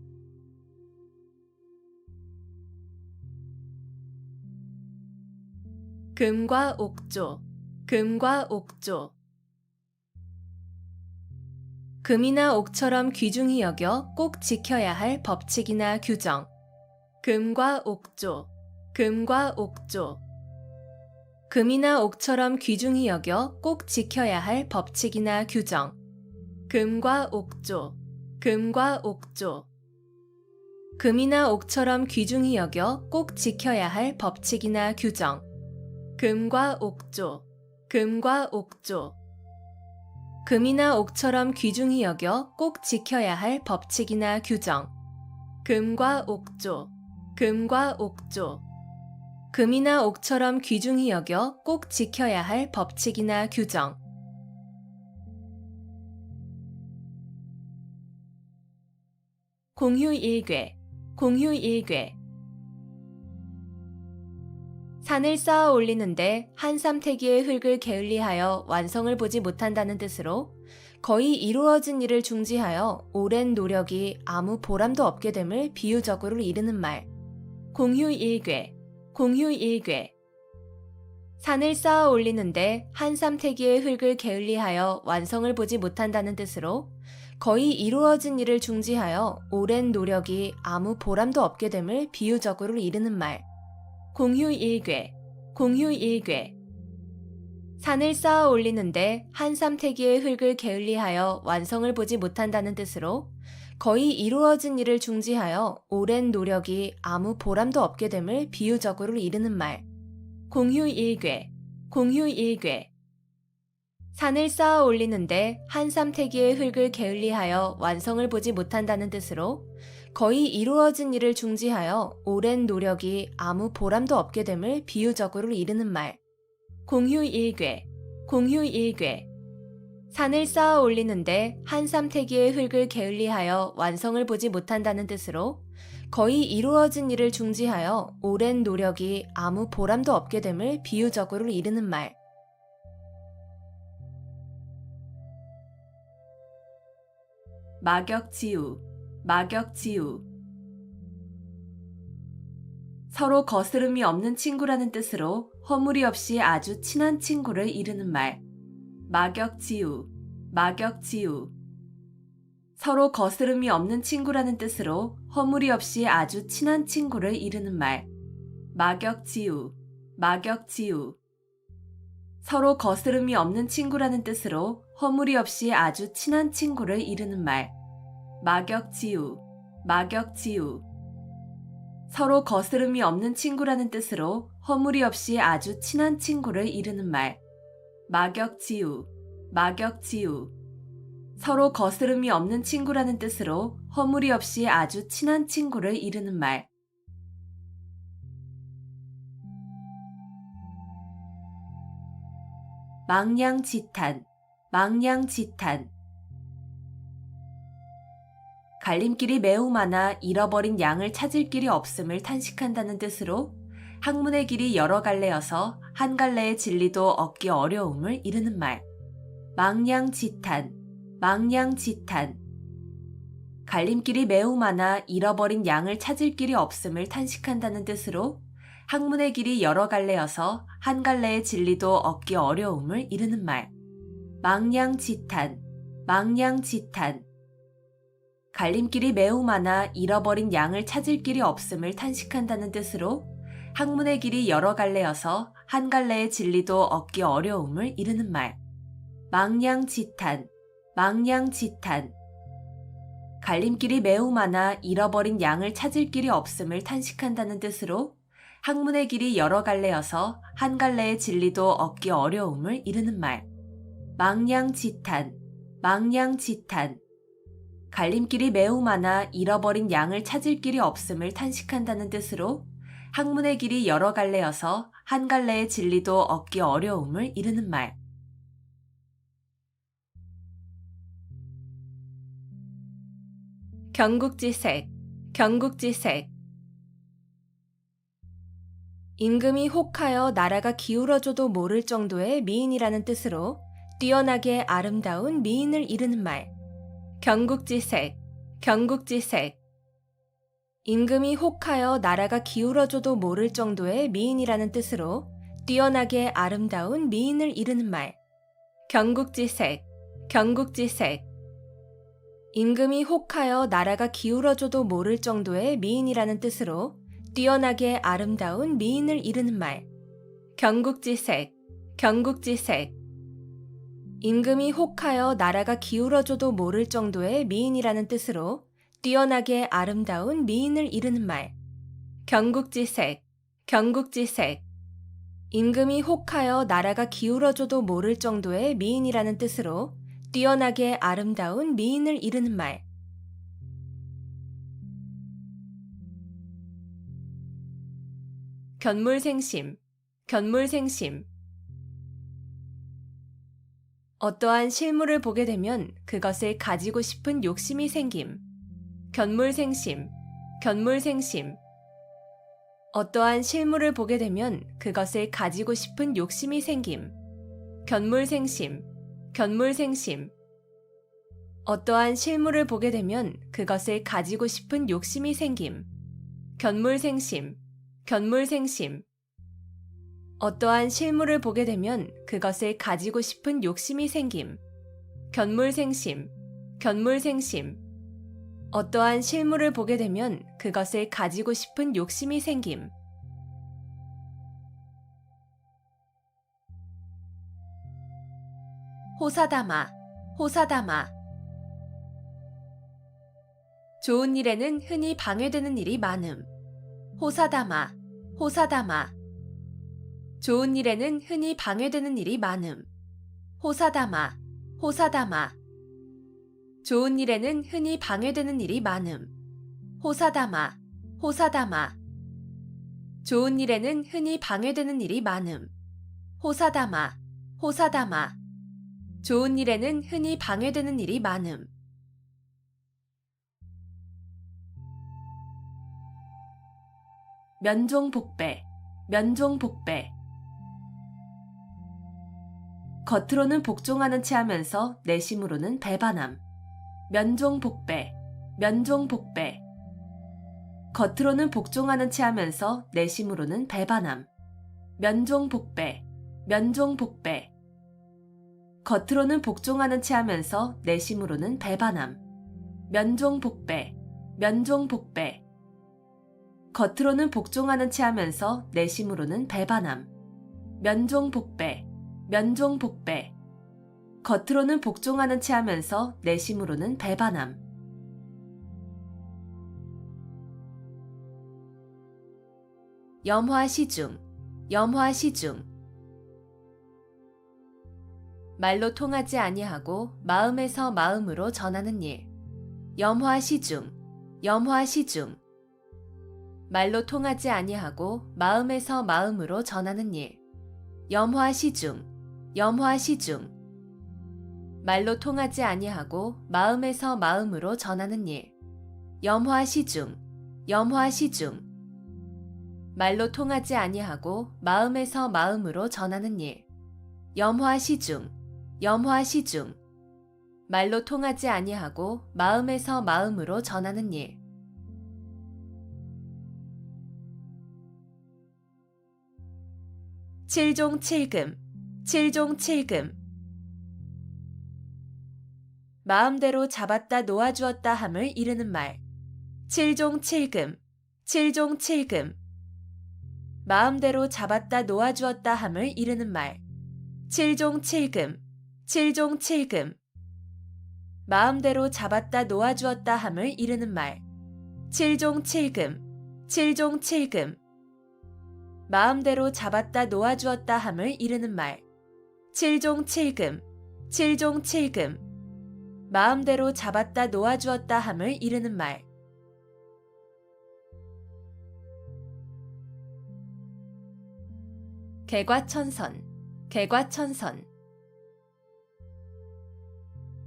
금과 옥조, 금과 옥조. 금이나 옥처럼 귀중히 여겨 꼭 지켜야 할 법칙이나 규정. 금과 옥조, 금과 옥조. 금이나 옥처럼 귀중히 여겨 꼭 지켜야 할 법칙이나 규정. 금과 옥조, 금과 옥조. 금이나 옥처럼 귀중히 여겨 꼭 지켜야 할 법칙이나 규정. 금과 옥조, 금과 옥조. 금이나 옥처럼 귀중히 여겨 꼭 지켜야 할 법칙이나 규정. 금과 옥조, 금과 옥조. 금이나 옥처럼 귀중히 여겨 꼭 지켜야 할 법칙이나 규정. 공휴일괴, 공휴일괴. 산을 쌓아 올리는데 한 삼태기의 흙을 게을리하여 완성을 보지 못한다는 뜻으로 거의 이루어진 일을 중지하여 오랜 노력이 아무 보람도 없게 됨을 비유적으로 이르는 말. 공휴일괴, 공휴일괴. 산을 쌓아 올리는데 한 삼태기의 흙을 게을리하여 완성을 보지 못한다는 뜻으로 거의 이루어진 일을 중지하여 오랜 노력이 아무 보람도 없게 됨을 비유적으로 이르는 말. 공휴일괴, 공휴일괴. 산을 쌓아 올리는데 한 삼태기의 흙을 게을리하여 완성을 보지 못한다는 뜻으로 거의 이루어진 일을 중지하여 오랜 노력이 아무 보람도 없게 됨을 비유적으로 이르는 말. 공휴일괴, 공휴일괴. 산을 쌓아 올리는데 한삼태기의 흙을 게을리하여 완성을 보지 못한다는 뜻으로 거의 이루어진 일을 중지하여 오랜 노력이 아무 보람도 없게 됨을 비유적으로 이르는 말. 공휴일괴, 공휴일괴. 산을 쌓아 올리는데 한삼태기의 흙을 게을리하여 완성을 보지 못한다는 뜻으로 거의 이루어진 일을 중지하여 오랜 노력이 아무 보람도 없게 됨을 비유적으로 이르는 말. 막역지우, 막역지우. 서로 거스름이 없는 친구라는 뜻으로 허물이 없이 아주 친한 친구를 이르는 말. 막역지우, 막역지우. 서로 거스름이 없는 친구라는 뜻으로 허물이 없이 아주 친한 친구를 이르는 말. 막역지우, 막역지우. 서로 거스름이 없는 친구라는 뜻으로 허물이 없이 아주 친한 친구를 이르는 말. 막역지우, 막역지우. 서로 거스름이 없는 친구라는 뜻으로 허물이 없이 아주 친한 친구를 이르는 말. 막역지우, 막역지우. 서로 거스름이 없는 친구라는 뜻으로 허물이 없이 아주 친한 친구를 이르는 말. 망냥지탄, 망냥지탄. 갈림길이 매우 많아 잃어버린 양을 찾을 길이 없음을 탄식한다는 뜻으로 학문의 길이 여러 갈래여서 한 갈래의 진리도 얻기 어려움을 이르는 말. 망냥지탄, 망냥지탄. 갈림길이 매우 많아 잃어버린 양을 찾을 길이 없음을 탄식한다는 뜻으로 학문의 길이 여러 갈래여서 한 갈래의 진리도 얻기 어려움을 이르는 말. 망냥지탄, 망냥지탄. 갈림길이 매우 많아 잃어버린 양을 찾을 길이 없음을 탄식한다는 뜻으로 학문의 길이 여러 갈래여서 한 갈래의 진리도 얻기 어려움을 이르는 말. 망냥지탄, 망냥지탄. 갈림길이 매우 많아 잃어버린 양을 찾을 길이 없음을 탄식한다는 뜻으로 학문의 길이 여러 갈래여서 한 갈래의 진리도 얻기 어려움을 이르는 말. 망냥지탄, 망냥지탄. 갈림길이 매우 많아 잃어버린 양을 찾을 길이 없음을 탄식한다는 뜻으로 학문의 길이 여러 갈래여서 한 갈래의 진리도 얻기 어려움을 이르는 말. 경국지색, 경국지색. 임금이 혹하여 나라가 기울어져도 모를 정도의 미인이라는 뜻으로 뛰어나게 아름다운 미인을 이르는 말. 경국지색, 경국지색. 임금이 혹하여 나라가 기울어져도 모를 정도의 미인이라는 뜻으로 뛰어나게 아름다운 미인을 이르는 말. 경국지색, 경국지색. 임금이 혹하여 나라가 기울어져도 모를 정도의 미인이라는 뜻으로 뛰어나게 아름다운 미인을 이르는 말. 경국지색, 경국지색. 임금이 혹하여 나라가 기울어져도 모를 정도의 미인이라는 뜻으로 뛰어나게 아름다운 미인을 이르는 말. 경국지색, 경국지색. 임금이 혹하여 나라가 기울어져도 모를 정도의 미인이라는 뜻으로 뛰어나게 아름다운 미인을 이르는 말. 견물생심, 견물생심. 어떠한 실물을 보게 되면 그것을 가지고 싶은 욕심이 생김. 견물생심, 견물생심. 어떠한 실물을 보게 되면 그것을 가지고 싶은 욕심이 생김. 견물생심, 견물생심. 어떠한 실물을 보게 되면 그것을 가지고 싶은 욕심이 생김. 견물생심, 견물생심. 어떠한 실물을 보게 되면 그것을 가지고 싶은 욕심이 생김. 견물생심, 견물생심. 어떠한 실물을 보게 되면 그것을 가지고 싶은 욕심이 생김. 호사다마, 호사다마. 좋은 일에는 흔히 방해되는 일이 많음. 호사다마, 호사다마. 좋은 일에는 흔히 방해되는 일이 많음. 호사다마, 호사다마. 좋은 일에는 흔히 방해되는 일이 많음. 호사다마, 호사다마. 좋은 일에는 흔히 방해되는 일이 많음. 호사다마, 호사다마. 좋은 일에는 흔히 방해되는 일이 많음. 면종복배, 면종복배. 겉으로는 복종하는 체 하면서 내심으로는 배반함. 면종복배, 면종복배. 겉으로는 복종하는 체 하면서 내심으로는 배반함. 면종복배, 면종복배. 겉으로는 복종하는 체 하면서 내심으로는 배반함. 면종복배, 면종복배. 겉으로는 복종하는 체 하면서 내심으로는 배반함. 면종복배, 면종복배. 겉으로는 복종하는 체 하면서 내심으로는 배반함. 염화시중, 염화시중. 말로 통하지 아니하고 마음에서 마음으로 전하는 일. 염화시중, 염화시중. 말로 통하지 아니하고 마음에서 마음으로 전하는 일. 염화시중, 염화시중. 말로 통하지 아니하고 마음에서 마음으로 전하는 일. 염화시중, 염화시중. 말로 통하지 아니하고 마음에서 마음으로 전하는 일. 염화시중, 염화시중. 말로 통하지 아니하고 마음에서 마음으로 전하는 일. 칠종칠금, 칠종칠금. 마음대로 잡았다 놓아주었다 함을 이르는 말. 칠종칠금, 칠종칠금. 마음대로 잡았다 놓아주었다 함을 이르는 말. 칠종칠금, 칠종칠금. 마음대로 잡았다 놓아주었다 함을 이르는 말. 칠종칠금, 칠종칠금. 마음대로 잡았다 놓아주었다 함을 이르는 말. 칠종칠금, 칠종칠금. 마음대로 잡았다 놓아주었다 함을 이르는 말. 개과천선, 개과천선.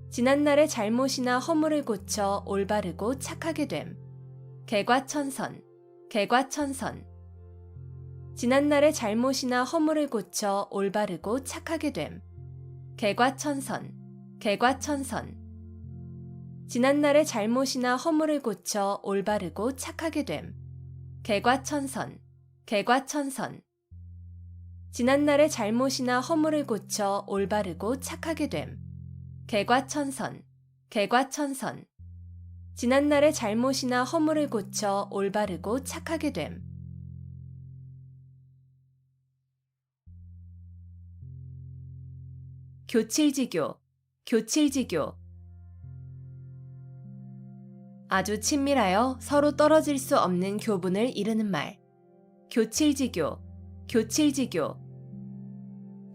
지난날의 잘못이나 허물을 고쳐 올바르고 착하게 됨. 개과천선, 개과천선. 지난날의 잘못이나 허물을 고쳐 올바르고 착하게 됨. 개과천선, 개과천선. 지난날의 잘못이나 허물을 고쳐 올바르고 착하게 됨. 개과천선, 개과천선. 지난날의 잘못이나 허물을 고쳐 올바르고 착하게 됨. 개과천선, 개과천선. 지난날의 잘못이나 허물을 고쳐 올바르고 착하게 됨. 교칠지교, 교칠지교. 아주 친밀하여 서로 떨어질 수 없는 교분을 이르는 말. 교칠지교, 교칠지교.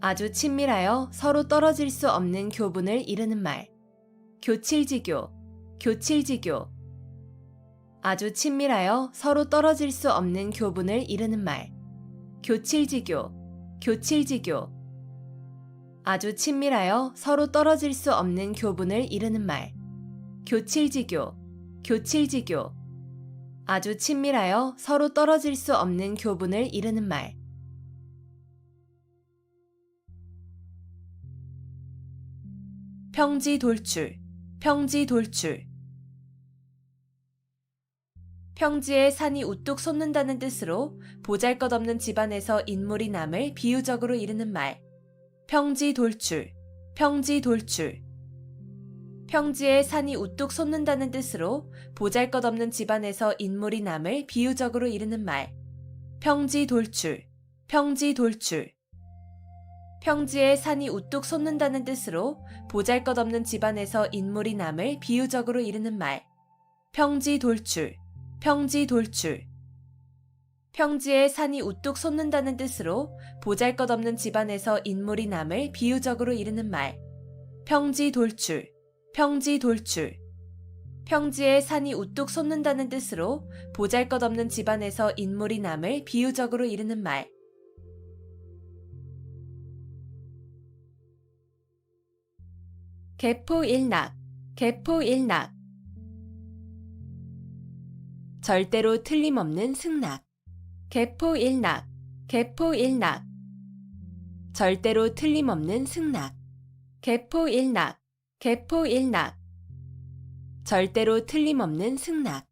아주 친밀하여 서로 떨어질 수 없는 교분을 이르는 말. 교칠지교, 교칠지교. 아주 친밀하여 서로 떨어질 수 없는 교분을 이르는 말. 교칠지교, 교칠지교. 아주 친밀하여 서로 떨어질 수 없는 교분을 이르는 말. 교칠지교, 교칠지교. 아주 친밀하여 서로 떨어질 수 없는 교분을 이르는 말. 평지돌출, 평지돌출. 평지에 산이 우뚝 솟는다는 뜻으로 보잘것없는 집안에서 인물이 남을 비유적으로 이르는 말. 평지돌출, 평지돌출. 평지에 산이 우뚝 솟는다는 뜻으로 보잘것없는 집안에서 인물이 남을 비유적으로 이르는 말. 평지돌출, 평지돌출. 평지에 산이 우뚝 솟는다는 뜻으로 보잘것없는 집안에서 인물이 남을 비유적으로 이르는 말. 평지돌출, 평지돌출. 평지에 산이 우뚝 솟는다는 뜻으로 보잘것없는 집안에서 인물이 남을 비유적으로 이르는 말. 평지 돌출, 평지 돌출. 평지에 산이 우뚝 솟는다는 뜻으로 보잘것없는 집안에서 인물이 남을 비유적으로 이르는 말. 개포일낙, 개포일낙. 절대로 틀림없는 승낙. 개포일낙, 개포일낙. 절대로 틀림없는 승낙. 개포일낙, 개포일낙. 절대로 틀림없는 승낙.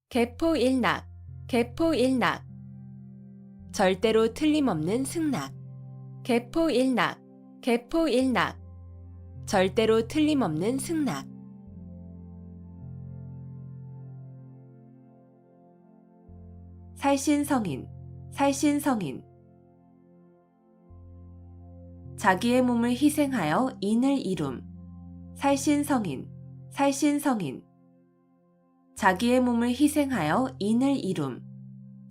개포일낙, 개포일낙. 절대로 틀림없는 승낙. 개포일낙, 개포일낙. 절대로 틀림없는 승낙. 살신성인, 살신성인. 자기의 몸을 희생하여 인을 이룸. 살신성인, 살신성인. 자기의 몸을 희생하여 인을 이룸.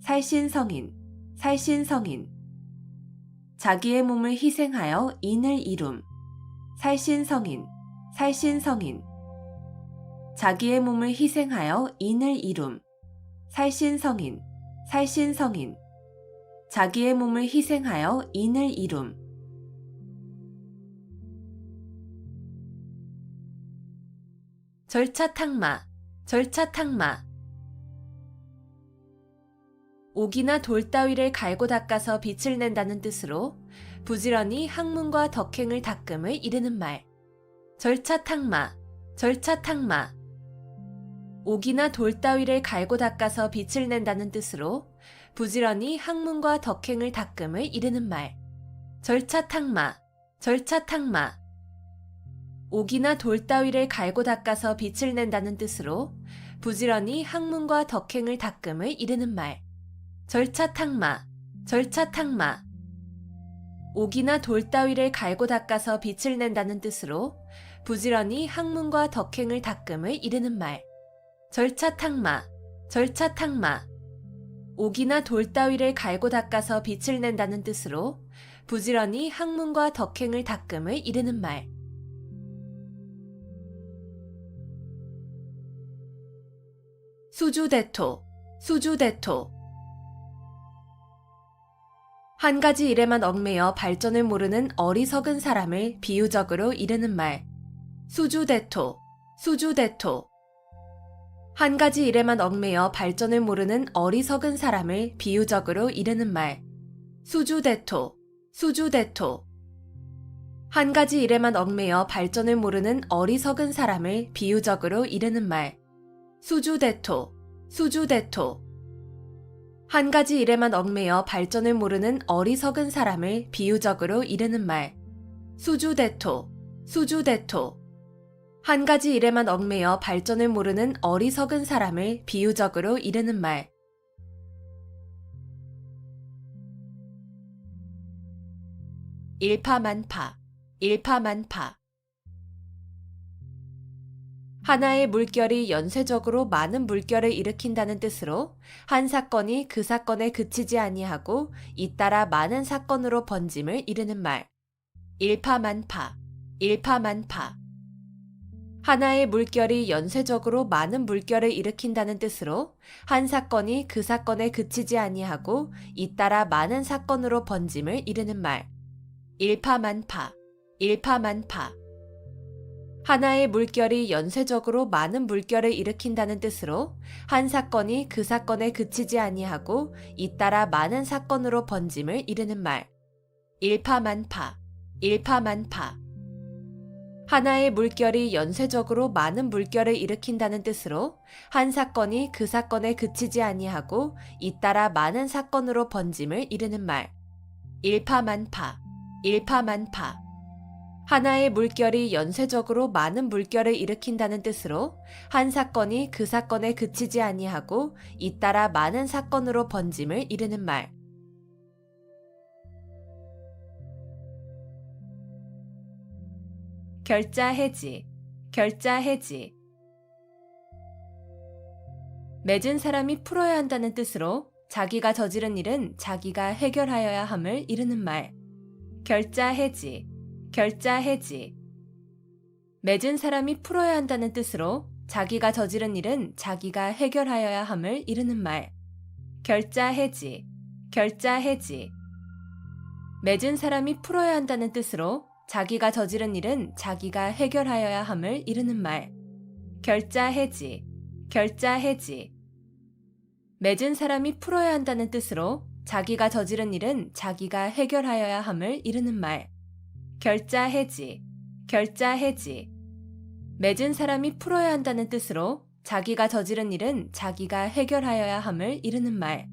살신성인, 살신성인. 자기의 몸을 희생하여 인을 이룸. 살신성인, 살신성인. 자기의 몸을 희생하여 인을 이룸. 살신성인, 살신성인. 자기의 몸을 희생하여 인을 이룸. 절차탕마, 절차탕마. 옥이나 돌 따위를 갈고 닦아서 빛을 낸다는 뜻으로 부지런히 학문과 덕행을 닦음을 이르는 말. 절차탕마, 절차탕마. 옥이나 돌 따위를 갈고 닦아서 빛을 낸다는 뜻으로 부지런히 학문과 덕행을 닦음을 이르는 말. 절차탕마, 절차탕마. 옥이나 돌 따위를 갈고 닦아서 빛을 낸다는 뜻으로 부지런히 학문과 덕행을 닦음을 이르는 말. 절차탕마, 절차탕마. 옥이나 돌 따위를 갈고 닦아서 빛을 낸다는 뜻으로 부지런히 학문과 덕행을 닦음을 이르는 말. 절차탕마, 절차탕마. 옥이나 돌 따위를 갈고 닦아서 빛을 낸다는 뜻으로 부지런히 학문과 덕행을 닦음을 이르는 말. 수주대토, 수주대토. 한 가지 일에만 얽매여 발전을 모르는 어리석은 사람을 비유적으로 이르는 말. 수주대토, 수주대토. 한 가지 일에만 얽매여 발전을 모르는 어리석은 사람을 비유적으로 이르는 말. 수주대토, 수주대토. 한 가지 일에만 얽매여 발전을 모르는 어리석은 사람을 비유적으로 이르는 말. 수주대토, 수주대토. 한 가지 일에만 얽매여 발전을 모르는 어리석은 사람을 비유적으로 이르는 말. 수주대토, 수주대토. 한 가지 일에만 얽매여 발전을 모르는 어리석은 사람을 비유적으로 이르는 말. 일파만파, 일파만파. 하나의 물결이 연쇄적으로 많은 물결을 일으킨다는 뜻으로 한 사건이 그 사건에 그치지 아니하고 잇따라 많은 사건으로 번짐을 이르는 말. 일파만파, 일파만파. 하나의 물결이 연쇄적으로 많은 물결을 일으킨다는 뜻으로 한 사건이 그 사건에 그치지 아니하고 잇따라 많은 사건으로 번짐을 이르는 말. 일파만파, 일파만파. 하나의 물결이 연쇄적으로 많은 물결을 일으킨다는 뜻으로 한 사건이 그 사건에 그치지 아니하고 잇따라 많은 사건으로 번짐을 이르는 말. 일파만파, 일파만파. 하나의 물결이 연쇄적으로 많은 물결을 일으킨다는 뜻으로 한 사건이 그 사건에 그치지 아니하고 잇따라 많은 사건으로 번짐을 이르는 말. 일파만파, 일파만파. 하나의 물결이 연쇄적으로 많은 물결을 일으킨다는 뜻으로 한 사건이 그 사건에 그치지 아니하고 잇따라 많은 사건으로 번짐을 이르는 말. 결자해지, 결자해지. 맺은 사람이 풀어야 한다는 뜻으로 자기가 저지른 일은 자기가 해결하여야 함을 이르는 말. 결자 해지, 결자 해지. 맺은 사람이 풀어야 한다는 뜻으로 자기가 저지른 일은 자기가 해결하여야 함을 이르는 말. 결자 해지, 결자 해지. 맺은 사람이 풀어야 한다는 뜻으로 자기가 저지른 일은 자기가 해결하여야 함을 이르는 말. 결자 해지, 결자 해지. 맺은 사람이 풀어야 한다는 뜻으로 자기가 저지른 일은 자기가 해결하여야 함을 이르는 말. 결자 해지, 결자 해지. 맺은 사람이 풀어야 한다는 뜻으로 자기가 저지른 일은 자기가 해결하여야 함을 이르는 말.